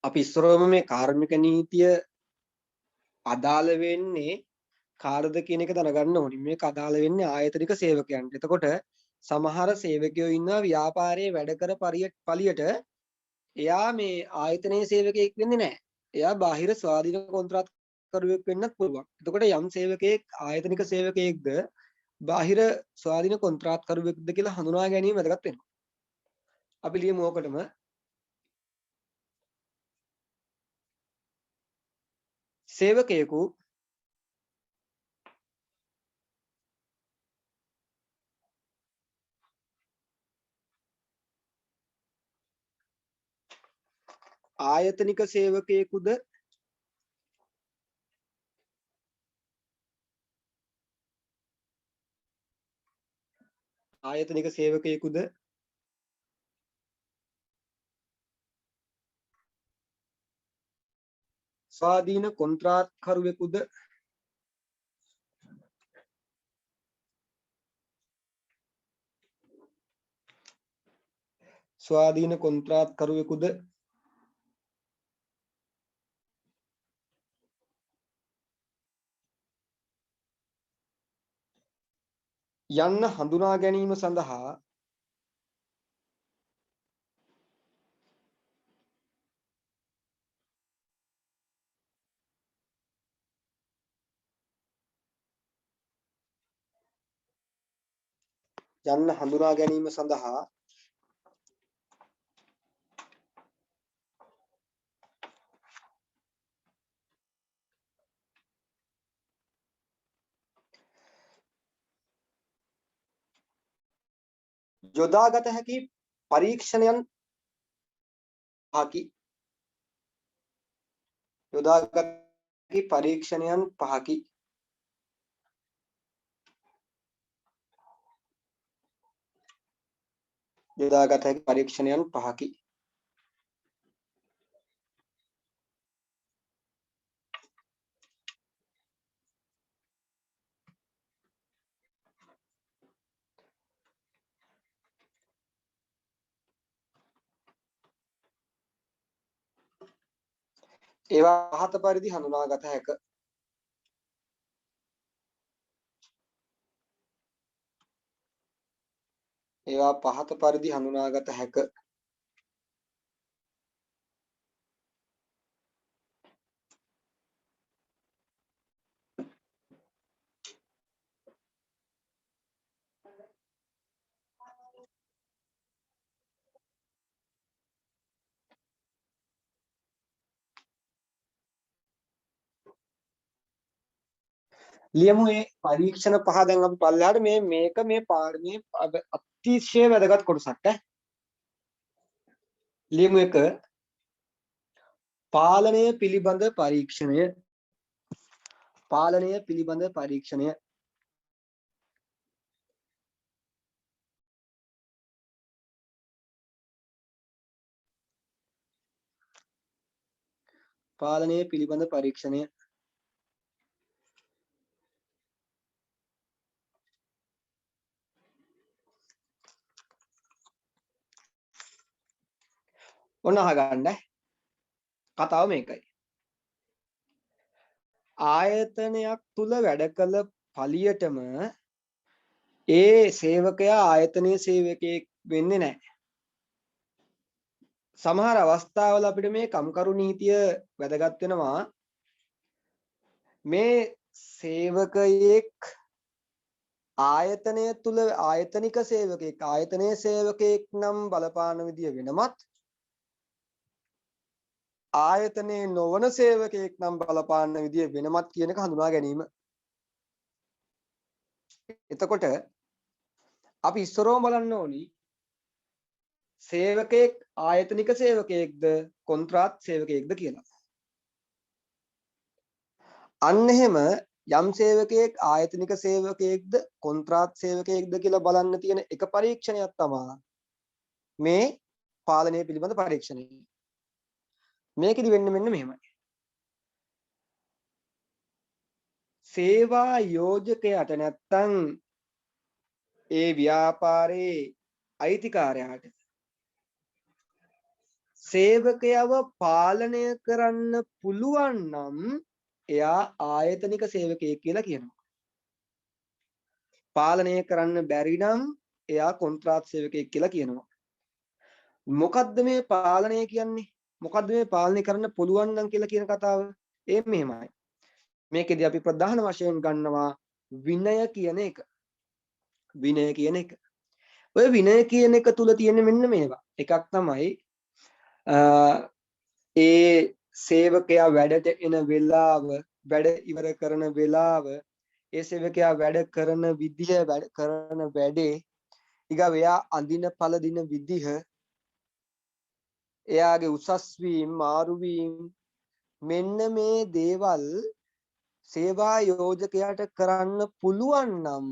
අපි ඉස්සරවම මේ කාර්මික නීතිය අදාළ වෙන්නේ කාටද කියන එක දැනගන්න ඕනි. මේක අදාළ වෙන්නේ ආයතනික සේවකයන්ට. එතකොට සමහර සේවකයෝ ඉන්නවා ව්‍යාපාරයේ වැඩ කර පළියට එයා මේ ආයතනයේ සේවකයෙක් වෙන්නේ නැහැ. එයා බාහිර ස්වාධීන කොන්ත්‍රාත්කරුවෙක් වෙන්නත් පුළුවන්. එතකොට යම් සේවකයෙක් ආයතනික සේවකයෙක්ද බාහිර ස්වාධීන කොන්ත්‍රාත්කරුවෙක්ද කියලා හඳුනා ගැනීම වැදගත් වෙනවා. අපි ලියමු ඕකටම සේවකයෙකු ආයතනික සේවකයෙකුද ස්වාධීන කොන්ත්‍රාත්කරුවෙකුද යන්න හඳුනා ගැනීම සඳහා යොදාගත හැකි පරීක්ෂණයන් පහකි. ඒවා පහත පරිදි හඳුනාගත හැක. පහත පරිදි හඳුනාගත හැක. ලියමු මේ පරීක්ෂණ පහ දැන් අපි පල්ලෙහාට මේක මේ පාඩමේ අතිශය වැදගත් කොටසක් ඈ. ලියමු එක පාලනය පිළිබඳ පරීක්ෂණය. පාලනය පිළිබඳ පරීක්ෂණය. පාලනය පිළිබඳ පරීක්ෂණය. ඔන්න අහගන්න කතාව මේකයි. ආයතනයක් තුල වැඩ කළ පළියටම ඒ සේවකයා ආයතනයේ සේවකයෙක් වෙන්නේ නැහැ. සමහර අවස්ථාවල අපිට මේ කම්කරු නීතිය වැදගත් වෙනවා. මේ සේවකයෙක් ආයතනය තුල ආයතනික සේවකයෙක් ආයතනයේ සේවකයෙක් නම් බලපාන විදිය වෙනමත් ආයතනයේ නොවන සේවකයෙක් නම් බලපාන විදිය වෙනමත් කියන එක හඳුනා ගැනීම. එතකොට අපි ඉස්සරෝම බලන්න ඕනි සේවකයෙක් ආයතනික සේවකයෙක්ද කොන්ත්‍රාත් සේවකයෙක්ද කියලා. අන්න එහෙම යම් සේවකයෙක් ආයතනික සේවකයෙක්ද කොන්ත්‍රාත් සේවකයෙක්ද කියලා බලන්න තියෙන එක පරීක්ෂණයක් තමයි මේ පාලනය පිළිබඳ පරීක්ෂණය. මේකෙදි වෙන්නේ මෙන්න මෙහෙමයි. සේවා යෝජකයාට නැත්තම් ඒ ව්‍යාපාරයේ අයිතිකාරයාට සේවකයව පාලනය කරන්න පුළුවන් නම් එයා ආයතනික සේවකයෙක් කියලා කියනවා. පාලනය කරන්න බැරි නම් එයා කොන්ත්‍රාත් සේවකයෙක් කියලා කියනවා. මොකද්ද මේ පාලනය කියන්නේ? මොකද්ද මේ පාලනය කරන්න පුළුවන් නම් කියලා කියන කතාව? ඒ මෙහෙමයි. මේකෙදි අපි ප්‍රධාන වශයෙන් ගන්නවා විනය කියන එක. විනය කියන එක. ඔය විනය කියන එක තුල තියෙන මෙන්න මේවා. එකක් තමයි ඒ සේවකයා වැඩට එන වෙලාව, වැඩ ඉවර කරන වෙලාව, ඒ සේවකයා වැඩ කරන විදිහ, වැඩ කරන වැඩේ, ඊගා එයා අඳින පළදින විදිහ, එයාගේ උසස් වීම, මාරු වීම, මෙන්න මේ දේවල් සේවා යෝජකයාට කරන්න පුළුවන් නම්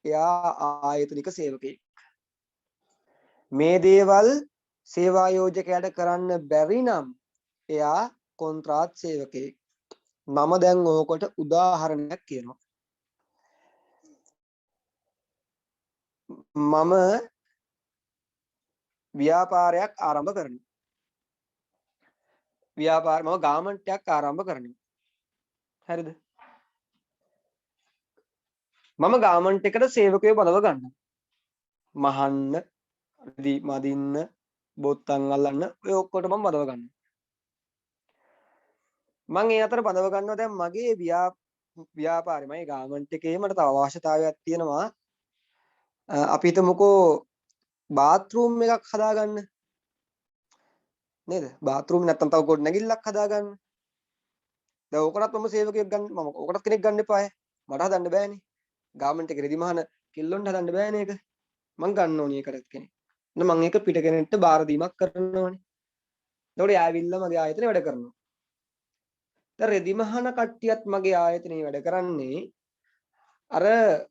එයා ආයතනික සේවකයෙක්. මේ දේවල් සේවා යෝජකයාට කරන්න බැරි නම් එයා කොන්ත්‍රාත් සේවකයෙක්. මම දැන් ඕකට උදාහරණයක් කියනවා. මම ව්‍යාපාරයක් ආරම්භ කරනවා. මම ගාමන්ට් එකක් ආරම්භ කරනවා. හරිද? මම ගාමන්ට් එකට සේවකයෝ බලව ගන්නවා. මහන්න, මදින්න, බොත්තම් අල්ලන්න ඔය ඔක්කොට මම බලව ගන්නවා. මම ඒ අතර බඳව ගන්නවා දැන් මගේ ව්‍යාපාරේ මගේ ගාමන්ට් එකේ මට තව අවශ්‍යතාවයක් තියෙනවා. අපි හිතමුකෝ බාත්රූම් එකක් හදාගන්න. නේද? බාත්රූම් නැත්තම් තව කොට නැගිල්ලක් හදාගන්න. දැන් ඕකටත් මම සේවකයෙක් ගන්න මම ඕකටත් කෙනෙක් ගන්න එපාය. මට හදන්න බෑනේ. ගාමන්ට් එකේ රෙදි මහන කිල්ලොන්ට හදන්න බෑනේ ඒක. මං ගන්න ඕනේ ඒකටත් කෙනෙක්. මම ඒක පිට කෙනෙක්ට බාර දීමක් කරනවානේ. එතකොට යාවිල්ලා මගේ ආයතනේ වැඩ කරනවා. දැන් රෙදි මහන කට්ටියත් මගේ ආයතනේ වැඩ කරන්නේ අර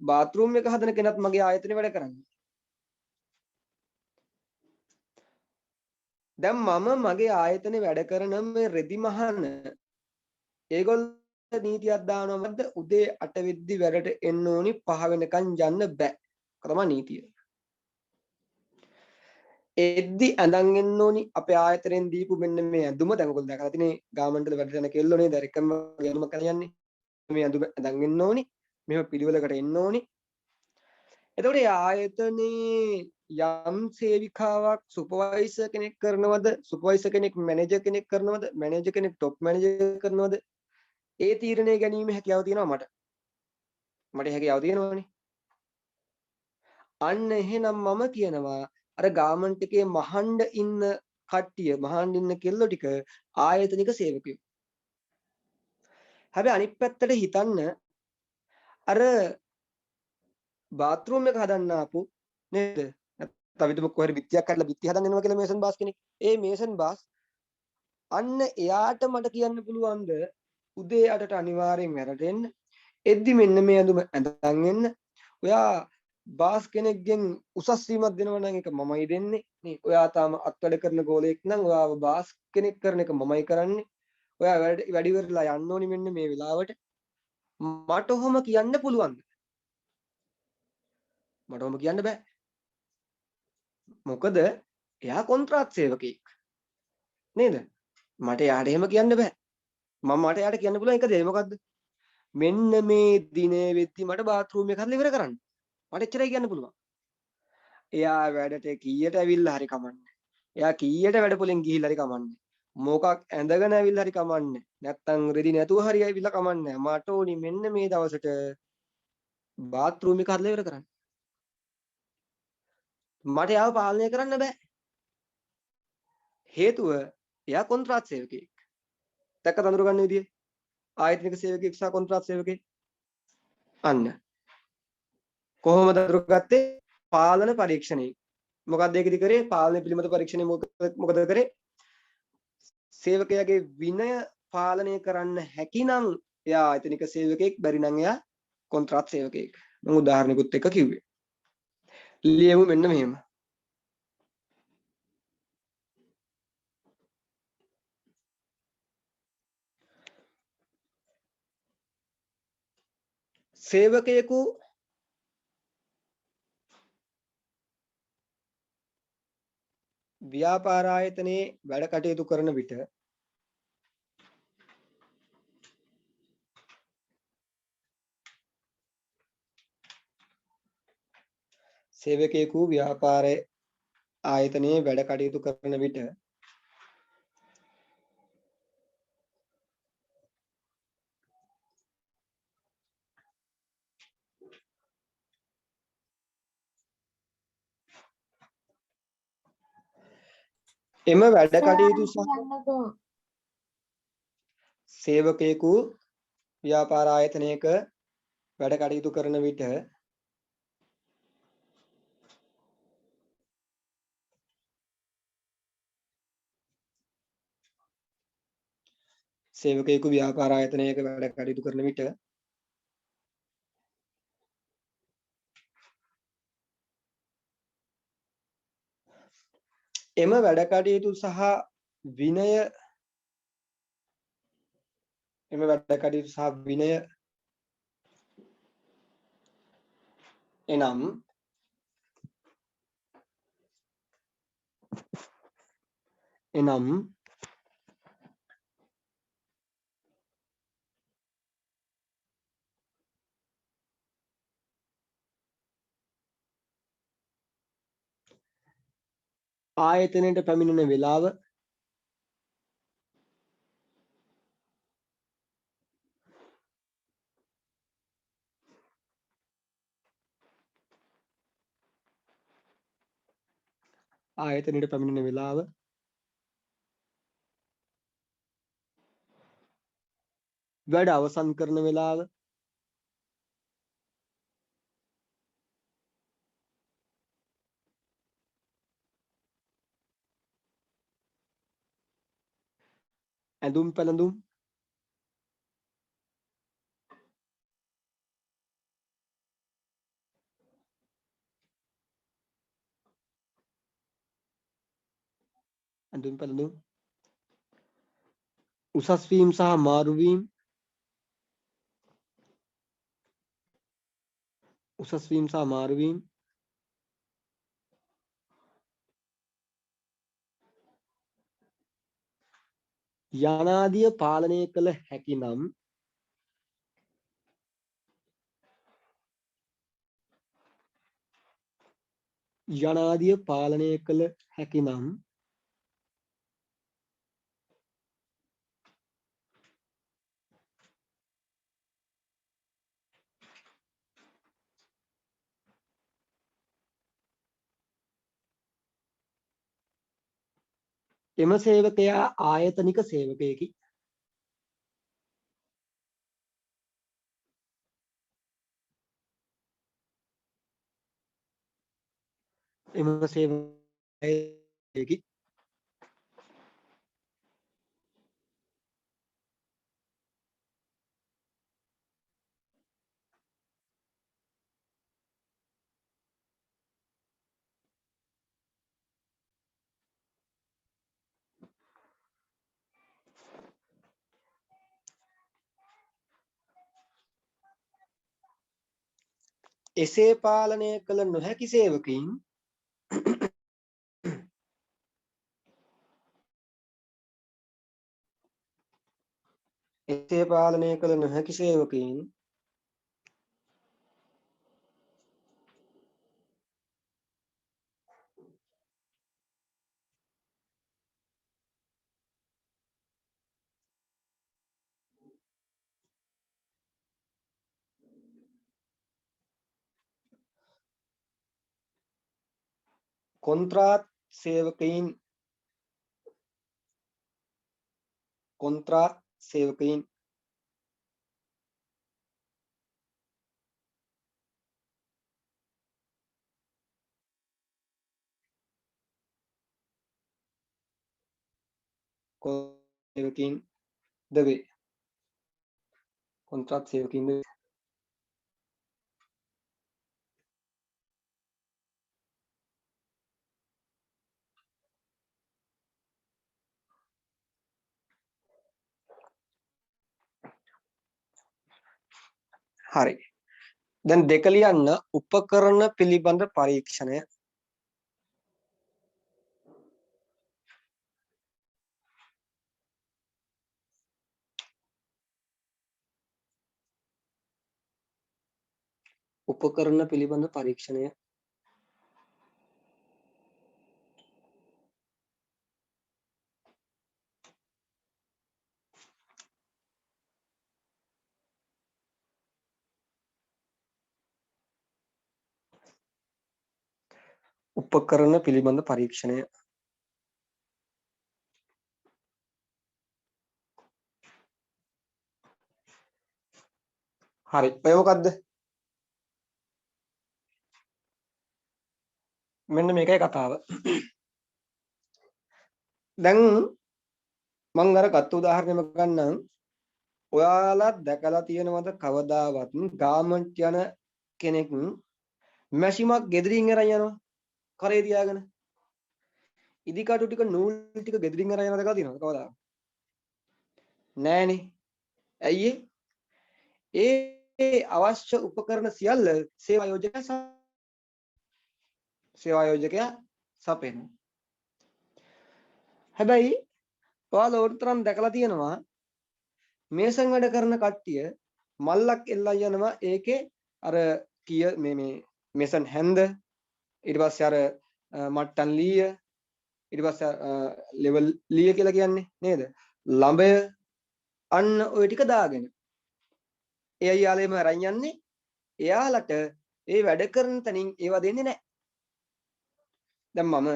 බාත්රූම් එක හදන කෙනත් මගේ ආයතනේ වැඩ කරන්නේ. දැන් මම මගේ ආයතනේ වැඩ කරන මේ රෙදි මහන ඒගොල්ලෝ නීතියක් දානවා මන්ද උදේ 8 වෙද්දි වැඩට එන්න ඕනි 5 වෙනකන් යන්න බෑ. ඒක තමයි නීතිය. එද්දි ඇඳන් එන්න ඕනි අපේ ආයතනයෙන් දීපු මෙන්න මේ ඇඳුම දැන් ඔයගොල්ලෝ දැකලා තියෙන්නේ ගාමන්ට් වල වැඩට යන කෙල්ලෝ නේද? එකම ඇඳුම කරලා යන්නේ. මේ ඇඳුම ඇඳන් එන්න ඕනි. මෙහෙම පිළිවෙලකට එන්න ඕනි. එතකොට ඒ ආයතනේ යම් සේවිකාවක් සුපර්වයිසර් කෙනෙක් කරනවද සුපර්වයිසර් කෙනෙක් මැනේජර් කෙනෙක් කරනවද මැනේජර් කෙනෙක් টොප් මැනේජර් කරනවද ඒ තීරණය ගැනීම හැකියාව තියෙනවා මට හැකියාව තියෙනවනේ අන්න එහෙනම් මම කියනවා අර ගාමන්ට් එකේ මහන්ඩ ඉන්න කට්ටිය මහන්ඩ ඉන්න කෙල්ලෝ ටික ආයතනික සේවකයෝ හැබැයි අනිත් පැත්තට හිතන්න අර බාත්රූම් එක හදන්න ආපු නේද නැත්නම් විතර කොහරි බිත්තියක් කඩලා බිත්ති හදන්න එනවා කියලා මේසන් බාස් කෙනෙක් ඒ මේසන් බාස් අන්න එයාට මට කියන්න පුළුවන්ද උදේ 8ට අනිවාර්යෙන් වැරදෙන්න එද්දි මෙන්න මේ ඇඳුම ඇඳන් එන්න ඔයා බාස් කෙනෙක්ගෙන් උසස් වීමක් දෙනවා නම් ඒක මමයි දෙන්නේ නේ ඔයා තාම අත්වැඩ කරන ගෝලයක් නම් ඔයාව බාස් කෙනෙක් කරන එක මමයි කරන්නේ ඔයා වැඩි වෙරලා යන්න ඕනි මෙන්න මේ වෙලාවට මට ඔහොම කියන්න පුළුවන්ද මට ඔහොම කියන්න බෑ මොකද එයා කොන්ත්‍රාත් සේවකයෙක් නේද මට එයාට එහෙම කියන්න බෑ මට එයාට කියන්න පුළුවන් එක දේ මොකද්ද මෙන්න මේ දිනේ වෙද්දි මට බාත්රූම් එක හදලා ඉවර කරන්න මට එච්චරයි කියන්න පුළුවන් එයා වැඩට කීයට ඇවිල්ලා හරි කමන්නේ එයා කීයට වැඩ පොලෙන් ගිහිල්ලා හරි කමන්නේ මොකක් ඇඳගෙන ඇවිල්ලා හරි කමන්නේ නැත්තම් රෙදි නැතුව හරි ඇවිල්ලා කමන්නේ මට ඕනි මෙන්න මේ දවසට බාත්රූම් එක හදලා ඉවර කරන්න මට එයාව පාලනය කරන්න බෑ හේතුව එයා කොන්ත්‍රාත් සේවකයෙක් දැක්ක තඳුර ගන්න විදිය ආයතනික සේවකයෙක් සහ කොන්ත්‍රාත් සේවකයෙක් අන්න කොහොමද අඳුරගත්තේ පාලන පරීක්ෂණය මොකක්ද ඒකද කරේ පාලන පිළිබඳ පරීක්ෂණය මොකද කරේ සේවකයාගේ විනය පාලනය කරන්න හැකිනම් එයා ආයතනික සේවකයෙක් බැරි නම් එයා කොන්ත්‍රාත් සේවකයෙක් මම උදාහරණයකුත් එක්ක කිව්වේ ලියමු මෙන්න මෙහෙම සේවකයෙකු ව්‍යාපාර ආයතනයේ වැඩ කටයුතු කරන විට සේවකයෙකු ව්‍යාපාර ආයතනයේ වැඩ කටයුතු කරන විට එම වැඩ කටයුතු සහ සේවකයෙකු ව්‍යාපාර ආයතනයක වැඩ කටයුතු කරන විට සේවකයෙකු ව්‍යාපාර ආයතනයක වැඩ කටයුතු කරන විට එම වැඩ කටයුතු සහ විනය එනම් ආයතනයට පැමිණෙන වේලාව ආයතනයට පැමිණෙන වේලාව වැඩ අවසන් කරන වේලාව ඇඳුම් පැළඳුම් උසස් වීම සහ මාරු වීම යනාදිය පාලනය කළ හැකි නම් යනාදිය පාලනය කළ හැකි නම් එම සේවකයා ආයතනික සේවකයෙකි. එම සේවකයෙකි. එසේ පාලනය කළ නොහැකි සේවකයින් එසේ පාලනය කළ නොහැකි සේවකයින් කොන්ත්‍රාත් සේවකයින් කොන්ත්‍රාත් සේවකයින් සේවකයින් ද වේ. කොන්ත්‍රාත් සේවකයින් ද වේ. හරි. දැන් දෙක ලියන්න උපකරණ පිළිබඳ පරීක්ෂණය. උපකරණ පිළිබඳ පරීක්ෂණය. උපකරණ පිළිබඳ පරීක්ෂණය. හරි. ඔය මොකද්ද? මෙන්න මේකයි කතාව. දැන් මම අර ගත්ත උදාහරණයම ගන්නම්. ඔයාලා දැකලා තියෙනවද කවදාවත් ගාමන්ට් යන කෙනෙක් මැෂිමක් ගෙදරින් අරන් යනවා කරේ තියාගෙන. ඉදිකටු ටික නූල් ටික ගෙදරින් අරන් යනවා දැකලා තියෙනවද කවදාවත්? නෑනේ. ඇයි ඒ අවශ්‍ය උපකරණ සියල්ල සේවායෝජකයා සපයනවා. හැබැයි ඔයාලා උඩතරම් දැකලා තියෙනවා මේසන් වැඩ කරන කට්ටිය මල්ලක් එල්ලලා යනවා ඒකේ අර මේ මේසන් හැන්ද ඊට පස්සේ අර මට්ටන් ලීය ඊට පස්සේ ලෙවල් ලීය කියලා කියන්නේ නේද? ළඹය අන්න ওই ටික දාගෙන ඒ අයියාලේම අරන් යන්නේ එයාලට ඒ වැඩ කරන තැනින් ඒවා දෙන්නේ නැහැ. දැන් මම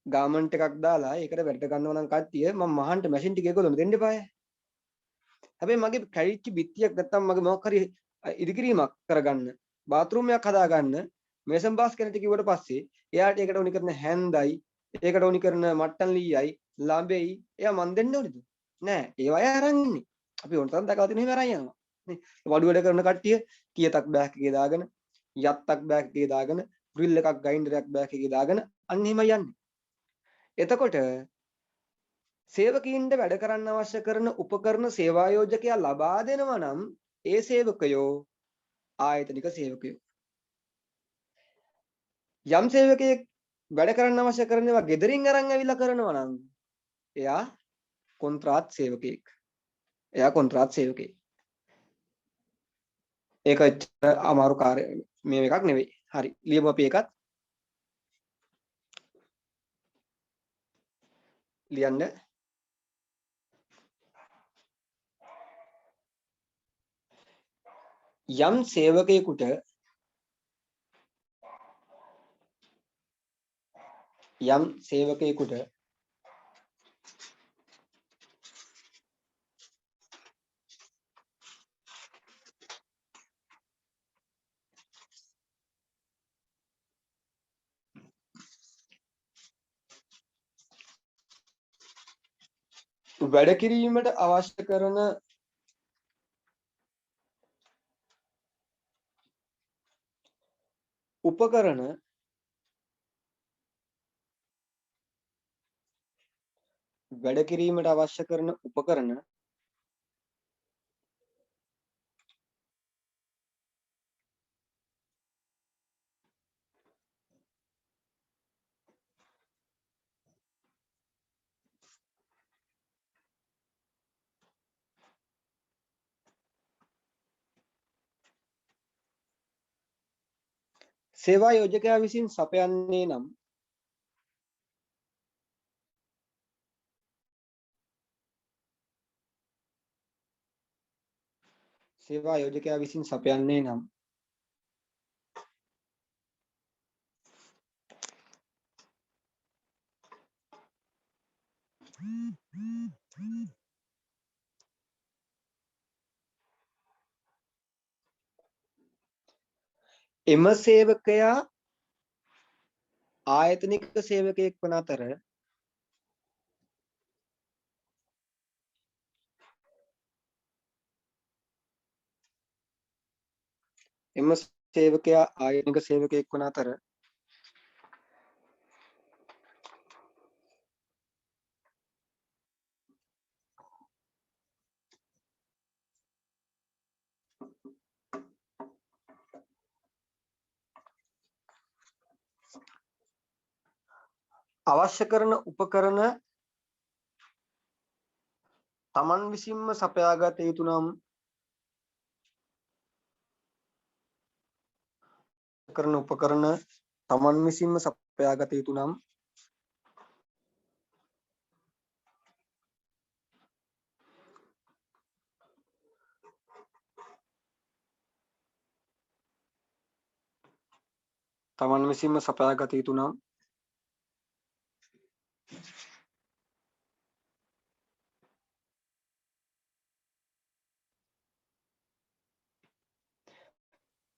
ගාමන්ට් එකක් දාලා ඒකට වැඩ ගන්නවා නම් කට්ටිය මම මහන්ට මැෂින් ටික ඒගොල්ලොන්ට දෙන්න එපාය. හැබැයි මගේ කැඩිච්ච බිත්තියක් නැත්තම් මගේ මොකක් හරි ඉදිකිරීමක් කරගන්න බාත් รู මයක් හදාගන්න මේසන් බාස් කෙනෙක්ට කිව්වට පස්සේ එයාට ඒකට ඕනි කරන හැන්දයි ඒකට ඕනි කරන මට්ටන් ලීයයි ළඹෙයි එයා මන් දෙන්න ඕනිද? නෑ. ඒවා අය අරන් ඉන්නේ. අපි ඕනතරම් දැකලා තියෙන ඒවා අරන් යනවා. නේ. වඩු වැඩ කරන කට්ටිය කියතක් බෑග් එකේ දාගෙන යත්තක් බෑග් එකේ දාගෙන ග්‍රිල් එකක් ග්‍රයින්ඩරයක් බෑග් එකේ දාගෙන අන්න එහෙමයි යන්නේ. එතකොට සේවකීන්ට වැඩ කරන්න අවශ්‍ය කරන උපකරණ සේවායෝජකයා ලබා දෙනවා නම් ඒ සේවකයෝ ආයතනික සේවකයෝ. යම් සේවකයෙක් වැඩ කරන්න අවශ්‍ය කරන ඒවා ගෙදරින් අරන් ඇවිල්ලා කරනවා නම් එයා කොන්ත්‍රාත් සේවකයෙක්. එයා කොන්ත්‍රාත් සේවකයෙක්. ඒක අමාරු කාර්ය මේ එකක් නෙවෙයි. හරි. ලියමු අපි ඒකත්. ලියන්න. යම් සේවකයෙකුට වැඩ කිරීමට අවශ්‍ය කරන උපකරණ සේවා යෝජකයා විසින් සපයන්නේ නම් එම සේවකයා ආයතනික සේවකයෙක් වන අතර අවශ්‍ය කරන උපකරණ තමන් විසින්ම සපයාගත යුතු නම්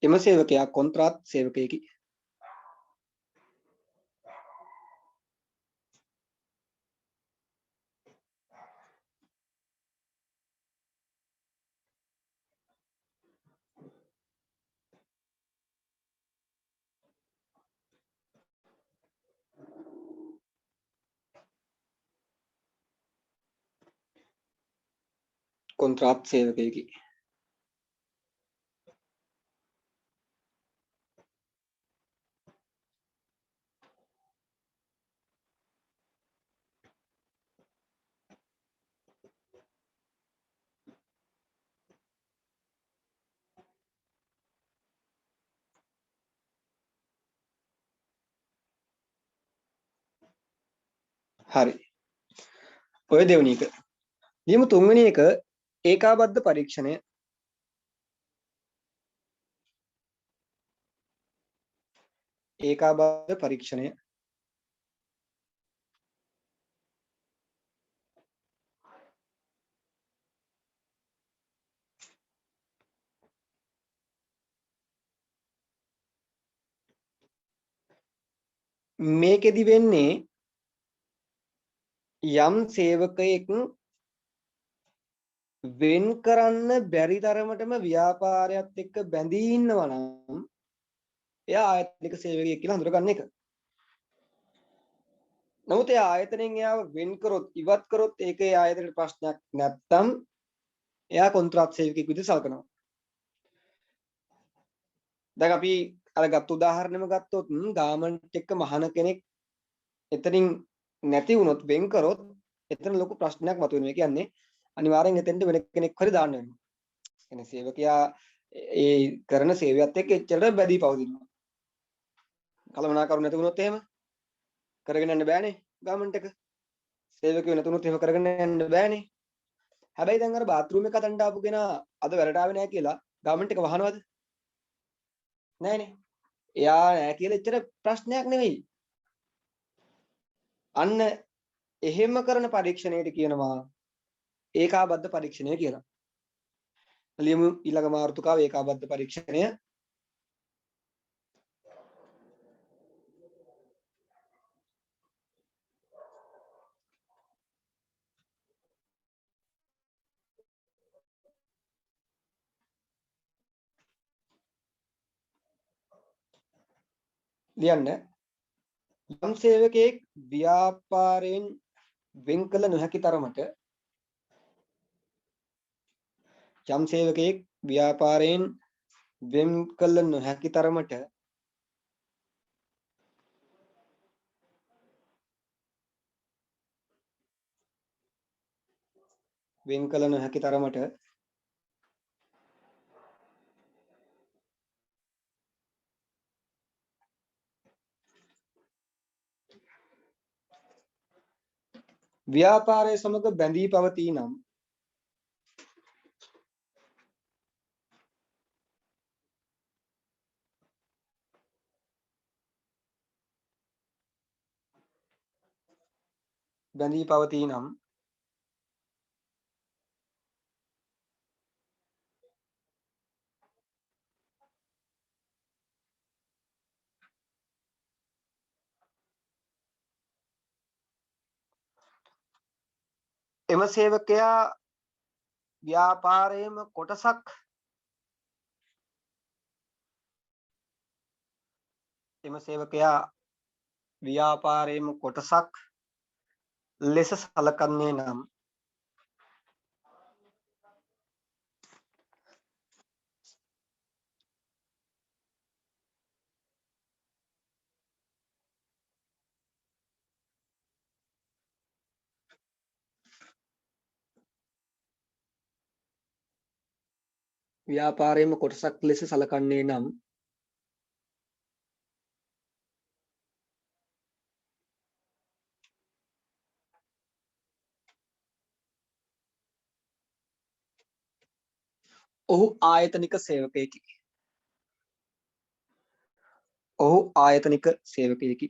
එම සේවකයා කොන්ත්‍රාත් සේවකයෙකි. හරි. ඔය දෙවෙනි එක. ඊළඟ තුන්වෙනි එක ඒකාබද්ධ පරීක්ෂණය. මේකෙදි වෙන්නේ යම් සේවකයෙක් වෙන් කරන්න බැරි තරමටම ව්‍යාපාරයත් එක්ක බැඳී ඉන්නවා නම් එයා ආයතනික සේවකයෙක් කියලා හඳුනගන්න එක. නමුත් ඒ ආයතනයෙන් එයාව වෙන් කරොත් ඉවත් කරොත් ඒකේ ආයතනයට ප්‍රශ්නයක් නැත්තම් එයා කොන්ත්‍රාත් සේවකයෙක් විදිහට සලකනවා. දැන් අපි අර ගත්ත උදාහරණෙම ගත්තොත් ගාමන්ට් එක මහන කෙනෙක් එතනින් නැති වුණොත් වෙන් කරොත් එතන ලොකු ප්‍රශ්නයක් මතුවෙනවා. ඒ කියන්නේ අනිවාර්යෙන් එතෙන්ට වෙන කෙනෙක් හරි දාන්න වෙනවා. එනේ සේවකයා ඒ කරන සේවයත් එක්ක එච්චරට බැඳී පවතිනවා. කලමනාකරු නැති වුණොත් එහෙම කරගෙන යන්න බෑනේ ගාමන්ට් එක. සේවකයෝ නැතුනොත් එහෙම කරගෙන යන්න බෑනේ. හැබැයි දැන් අර බාත්රූම් එක අතන්ට ආපු කෙනා අද වැඩට ආවේ නැහැ කියලා ගවර්න්මන්ට් එක වහනවද? නැහනේ. එයා නැහැ කියලා එච්චර ප්‍රශ්නයක් නෙවෙයි. අන්න එහෙම කරන පරීක්ෂණයට කියනවා ඒකාබද්ධ පරීක්ෂණය කියලා. ලියමු ඊළඟ මාතෘකාව ඒකාබද්ධ පරීක්ෂණය. ලියන්න. යම් සේවකයෙක් ව්‍යාපාරයෙන් වෙන් කළ නොහැකි තරමට යම් සේවකයෙක් ව්‍යාපාරයෙන් වෙන් කළ නොහැකි තරමට වෙන් කළ නොහැකි තරමට ව්‍යාපාරය සමග බැඳී පවතී නම් බැඳී පවතී නම් එම සේවකයා ව්‍යාපාරයේම කොටසක් එම සේවකයා ව්‍යාපාරයේම කොටසක් ලෙස සලකන්නේ නම් ව්‍යාපාරයේම කොටසක් ලෙස සලකන්නේ නම් ඔහු ආයතනික සේවකයෙකි. ඔහු ආයතනික සේවකයෙකි.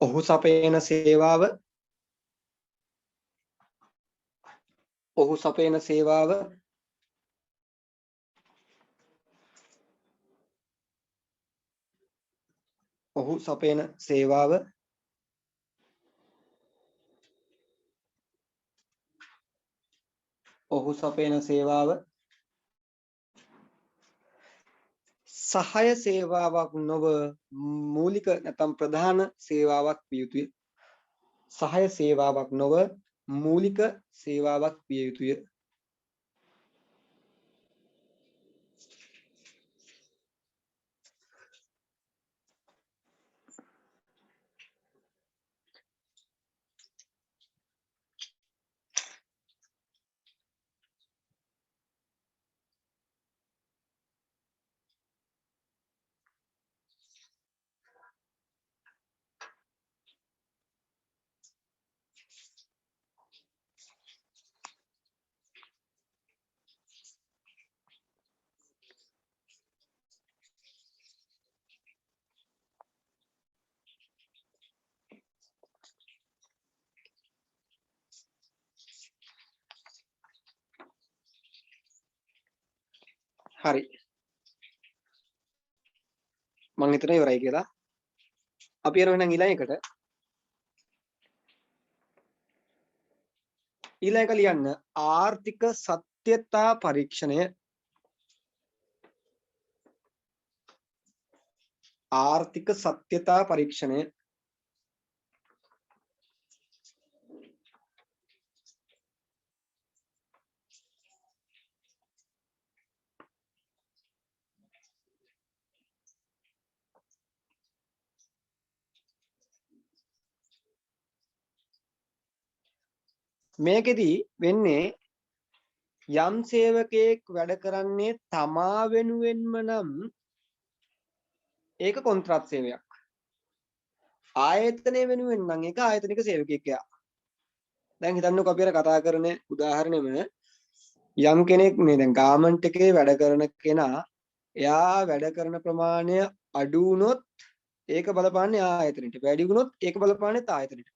ඔහු සපයන සේවාව ඔහු සපයන සේවාව ඔහු සපයන සේවාව ඔහු සපයන සේවාව සහාය සේවාවක් නොව මූලික නැත්නම් ප්‍රධාන සේවාවක් විය යුතුය. සහාය සේවාවක් නොව මූලික සේවාවක් විය යුතුය. හරි. මම හිතනවා ඉවරයි කියලා. අපි යනවා එහෙනම් ඊළඟ එකට. ඊළඟ එක ලියන්න ආර්ථික සත්‍යතා පරීක්ෂණය. ආර්ථික සත්‍යතා පරීක්ෂණය. මේකෙදි වෙන්නේ යම් සේවකයෙක් වැඩ කරන්නේ තමා වෙනුවෙන්ම නම් ඒක කොන්ත්‍රාත් සේවයක්. ආයතනය වෙනුවෙන් නම් ඒක ආයතනික සේවකයෙක් යා. දැන් හිතන්නකෝ අපි අර කතා කරන උදාහරණෙම යම් කෙනෙක් මේ දැන් ගාමන්ට් එකේ වැඩ කරන කෙනා එයා වැඩ කරන ප්‍රමාණය අඩු වුණොත් ඒක බලපාන්නේ ආයතනෙට. වැඩි වුණොත් ඒක බලපාන්නේ ආයතනෙට.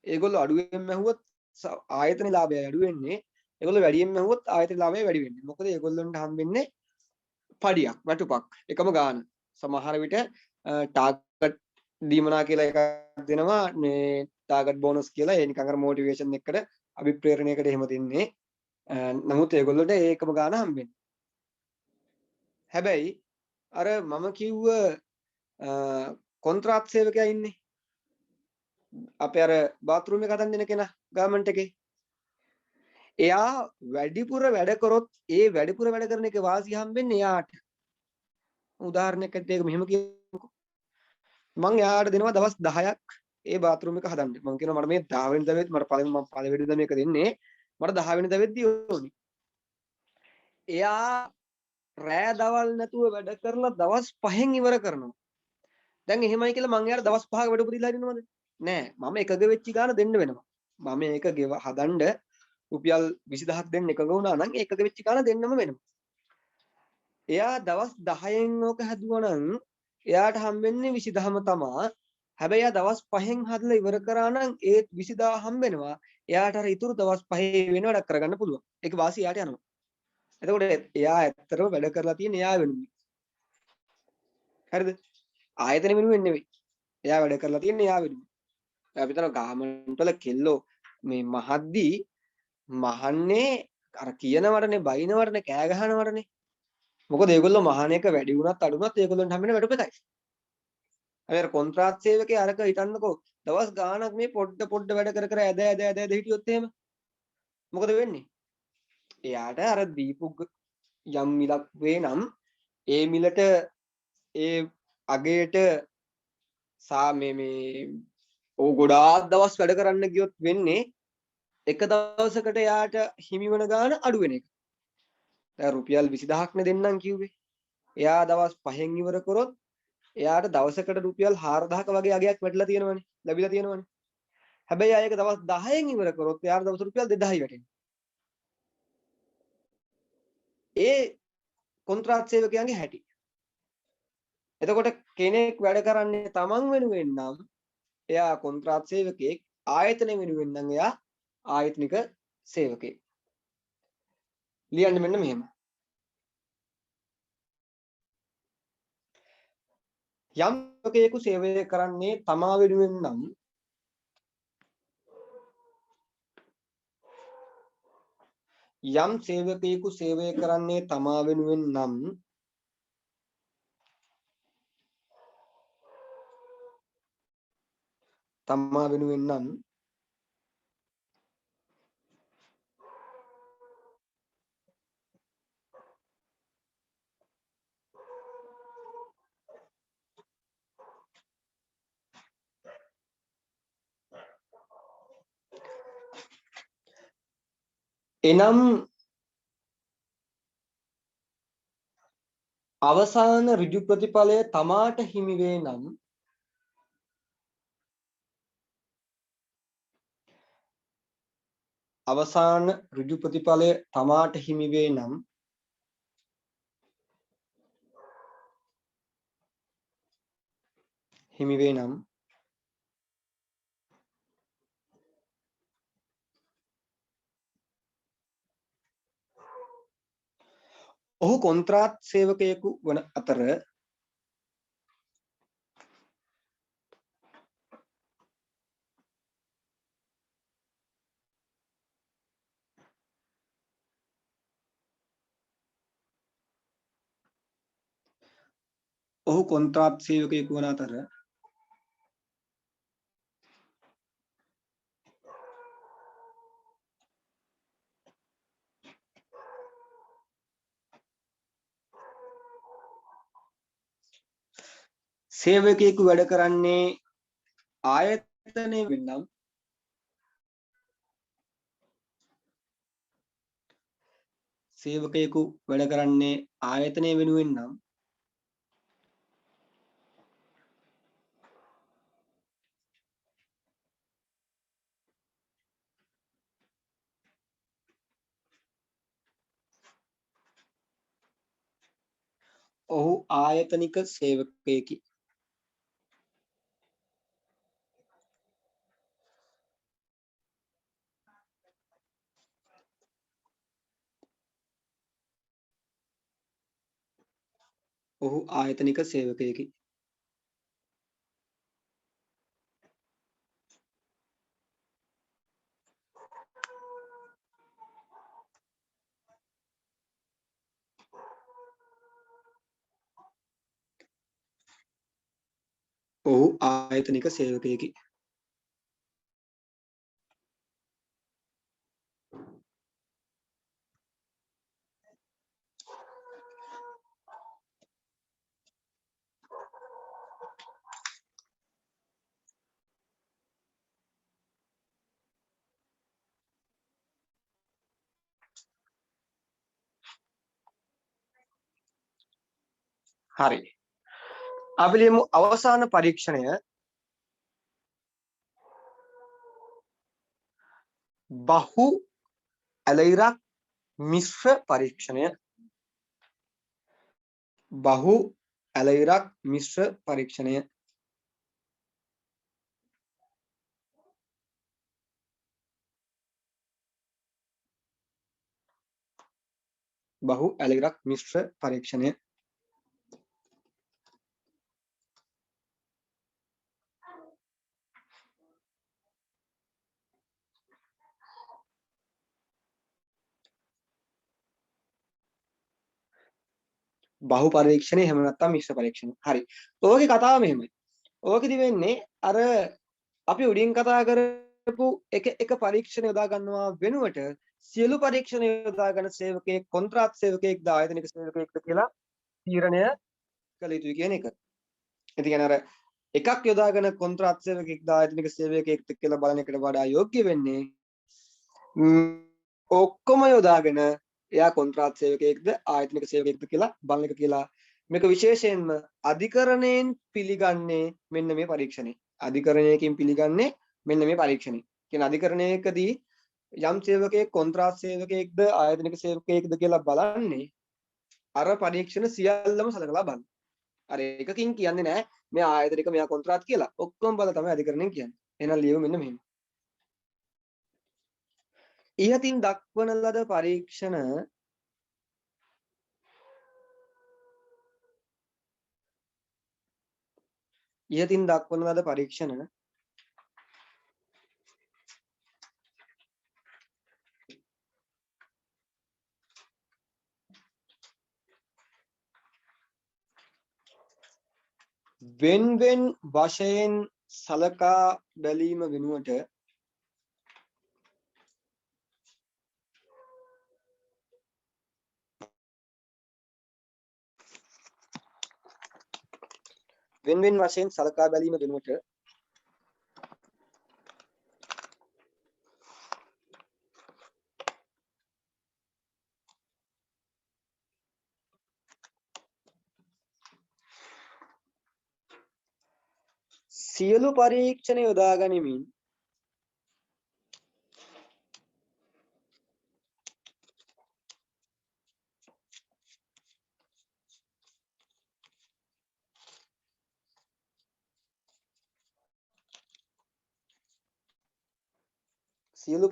ඒගොල්ලෝ අඩුවෙන් මැහුවොත් ආයතන ලාභය අඩු වෙන්නේ. ඒගොල්ලෝ වැඩියෙන් මැහුවොත් ආයතන ලාභය වැඩි වෙන්නේ. මොකද ඒගොල්ලන්ට හම්බෙන්නේ පඩියක්, වැටුපක්, එකම ගාන. සමහර විට ටාගට් දීමනා කියලා එකක් දෙනවා. මේ ටාගට් බෝනස් කියලා. ඒ නිකන් අර මොටිවේෂන් එකකට අභිප්‍රේරණයකට එහෙම දෙන්නේ. නමුත් ඒගොල්ලොන්ට ඒකම ගාන හම්බෙන්නේ. හැබැයි අර මම කිව්ව කොන්ත්‍රාත් සේවකයා ඉන්නේ. අපේ අර බාත්රූම් එක හදන්න දෙන කෙනා ගාමන්ට් එකේ. එයා වැඩිපුර වැඩ කරොත් ඒ වැඩිපුර වැඩ කරන එක වාසිය හම්බෙන්නේ එයාට. උදාහරණයක් ඇත්තේ ඒක මෙහෙම කියමුකෝ. මං එයාට දෙනවා දවස් 10ක් ඒ බාත්රූම් එක හදන්න. මං කියනවා මට මේ 10 වෙනි දවස් මට පළවෙනි දවස් මේක දෙන්නේ. මට 10 වෙනි දවස්දී ඕනි. එයා රෑ දවල් නැතුව වැඩ කරලා දවස් 5න් ඉවර කරනවා. දැන් එහෙමයි කියලා මං එයාට දවස් 5ක වැඩ උපදීලා හරිනවද? නෑ. මම එකග වෙච්ච ගාන දෙන්න වෙනවා. මම ඒක හදන්න රුපියල් 20000ක් දෙන්න එකග වුණා නම් ඒකක වෙච්ච ගාන දෙන්නම වෙනවා. එයා දවස් 10න් ඕක හැදුවා නම් එයාට හම්බෙන්නේ 20000ම තමා. හැබැයි එයා දවස් 5න් හදලා ඉවර කරා නම් ඒ 20000 හම්බෙනවා. එයාට අර ඉතුරු දවස් 5 වෙන වැඩක් කරගන්න පුළුවන්. ඒක වාසිය එයාට යනවා. එතකොට එයා ඇත්තටම වැඩ කරලා තියෙන එයා වෙනුවෙන්. හරිද? ආයතන වෙනුවෙන් නෙවෙයි. එයා වැඩ කරලා තියෙන එයා වෙනුවෙන්. අපි තන ගාමන්ට් වල කෙල්ලෝ මේ මහද්දී මහන්නේ අර කියනවටනේ බයිනවටනේ කෑ ගහනවටනේ. මොකද ඒගොල්ලෝ මහාන එක වැඩි වුණත් අඩු වුණත් ඒගොල්ලන්ට හම්බෙන වැඩ එකයි. අර කොන්ත්‍රාත් සේවකේ අරක හිතන්නකෝ දවස් ගාණක් මේ පොඩ වැඩ කර ඇද හිටියොත් එහෙම මොකද වෙන්නේ? එයාට අර දීපු යම් මිලක් වේ නම් ඒ මිලට ඒ අගයට මේ ගොඩාක් දවස් වැඩ කරන්න ගියොත් වෙන්නේ එක දවසකට එයාට හිමි වෙන ගාණ අඩු වෙන එක. දැන් රුපියල් 20000ක් නේ දෙන්නම් කිව්වේ. එයා දවස් 5න් ඉවර කරොත් එයාට දවසකට රුපියල් 4000ක වගේ අගයක් වැටලා තියෙනවනේ. ලැබිලා තියෙනවනේ. හැබැයි ආයෙක දවස් 10න් ඉවර කරොත් එයාට දවස් රුපියල් 2000යි වැටෙන්නේ. ඒ කොන්ත්‍රාත් සේවකයන්ගේ හැටි. එතකොට කෙනෙක් වැඩ කරන්නේ තමන් වෙනුවෙන් නම් එයා කොන්ත්‍රාත් සේවකයෙක්, ආයතන වෙනුවෙන් නම් එයා ආයතනික සේවකයෙක්. ලියන්න මෙන්න මෙහෙම. යම් සේවකයෙකු සේවය කරන්නේ තමා වෙනුවෙන් නම් යම් සේවකයෙකු සේවය කරන්නේ තමා වෙනුවෙන් නම් එනම් අවසාන ඍජු ප්‍රතිඵලය තමාට හිමි වේ නම් අවසාන ඍජු ප්‍රතිඵලය තමාට හිමි වේ නම් ඔහු කොන්ත්‍රාත් සේවකයෙකු වන අතර සේවකයෙකු වැඩ කරන්නේ ආයතනය වෙන්නම් සේවකයෙකු වැඩ කරන්නේ ආයතනය වෙනුවෙන් නම් ඔහු ආයතනික සේවකයෙකි. ඔහු ආයතනික සේවකයෙකි. ඔහු ආයතනික සේවකයෙකි. හරි. අපි ලියමු අවසාන පරීක්ෂණය බහු ඇලයිරක් මිශ්‍ර පරීක්ෂණය. බහු ඇලයිරක් මිශ්‍ර පරීක්ෂණය. බහු ඇලයිරක් මිශ්‍ර පරීක්ෂණය. බහු පරීක්ෂණය එහෙම නැත්නම් මිශ්‍ර පරීක්ෂණය. හරි. ඕකේ කතාව මෙහෙමයි. ඕකෙදි වෙන්නේ අර අපි උඩින් කතා කරපු එක පරීක්ෂණ යොදා ගන්නවා වෙනුවට සියලු පරීක්ෂණ යොදා ගන්න සේවකයෙක් කොන්ත්‍රාත් සේවකයෙක්ද ආයතනික සේවකයෙක්ද කියලා තීරණය කළ යුතුයි කියන එක. ඒ කියන්නේ අර එකක් යොදාගෙන කොන්ත්‍රාත් සේවකයෙක්ද ආයතනික සේවකයෙක්ද කියලා බලන එකට වඩා යෝග්‍ය වෙන්නේ ඔක්කොම යොදාගෙන එයා කොන්ත්‍රාත් සේවකයෙක්ද ආයතනික සේවකයෙක්ද කියලා බලන එක කියලා. මේක විශේෂයෙන්ම අධිකරණයෙන් පිළිගන්නේ මෙන්න මේ පරීක්ෂණේ. අධිකරණයකින් පිළිගන්නේ මෙන්න මේ පරීක්ෂණේ. කියන අධිකරණයකදී යම් සේවකයෙක් කොන්ත්‍රාත් සේවකයෙක්ද ආයතනික සේවකයෙක්ද කියලා බලන්නේ අර පරීක්ෂණ සියල්ලම සලකලා බලන්න. අර එකකින් කියන්නේ නැහැ මේ ආයතනික මෙයා කොන්ත්‍රාත් කියලා. ඔක්කොම බල තමයි අධිකරණයෙන් කියන්නේ. එහෙනම් ලියමු මෙන්න මෙහෙම. ඉහතින් දක්වන ලද පරීක්ෂණ ඉහතින් දක්වන ලද පරීක්ෂණ වෙන් වෙන් වශයෙන් සලකා බැලීම වෙනුවට වෙන වෙන වශයෙන් සලකා බැලීම වෙනුවට සියලු පරීක්ෂණ යොදා ගනිමින් සියලු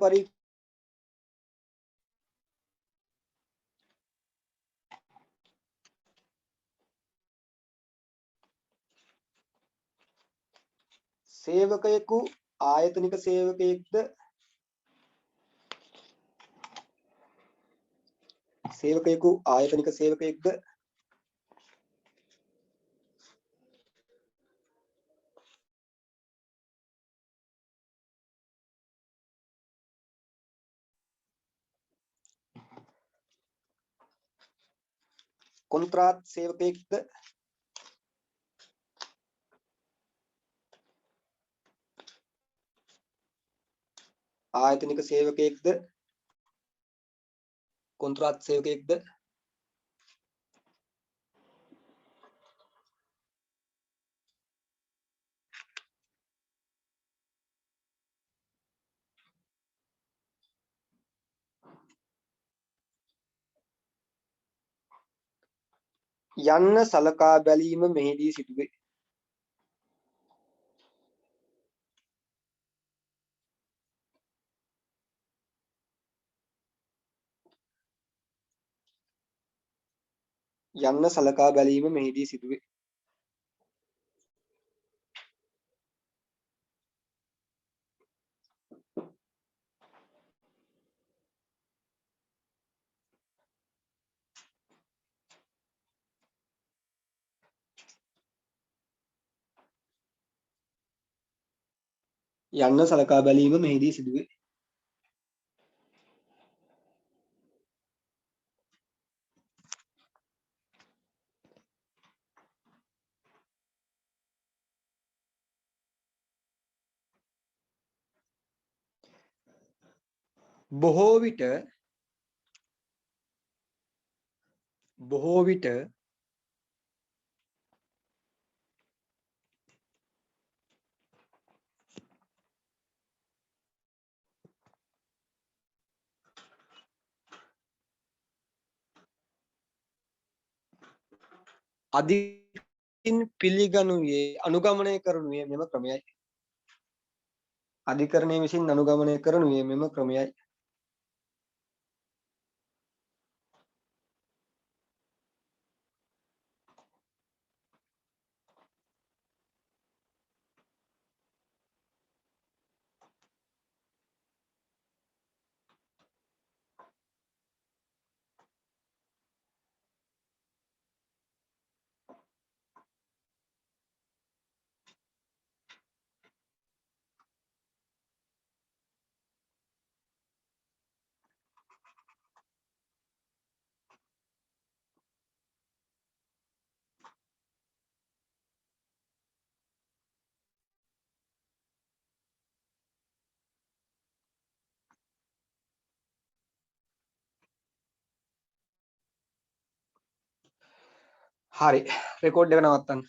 සේවකයෙකු ආයතනික සේවකයෙක්ද සේවකයෙකු ආයතනික සේවකයෙක්ද කොන්ත්‍රාත් සේවකයෙක්ද ආයතනික සේවකයෙක්ද කොන්ත්‍රාත් සේවකයෙක්ද? යන්න සලකා බැලීම මෙහිදී සිදුවේ. යන්න සලකා බැලීම මෙහිදී සිදුවේ. යන්න සලකා බැලීම මෙහිදී සිදුවේ. බොහෝ විට අධිකරණයෙන් පිළිගනුයේ අනුගමනය කරනුයේ මෙම ක්‍රමයයි. අධිකරණය විසින් අනුගමනය කරනුයේ මෙම ක්‍රමයයි. හරි රෙකෝඩ් එක නවත්තන්න.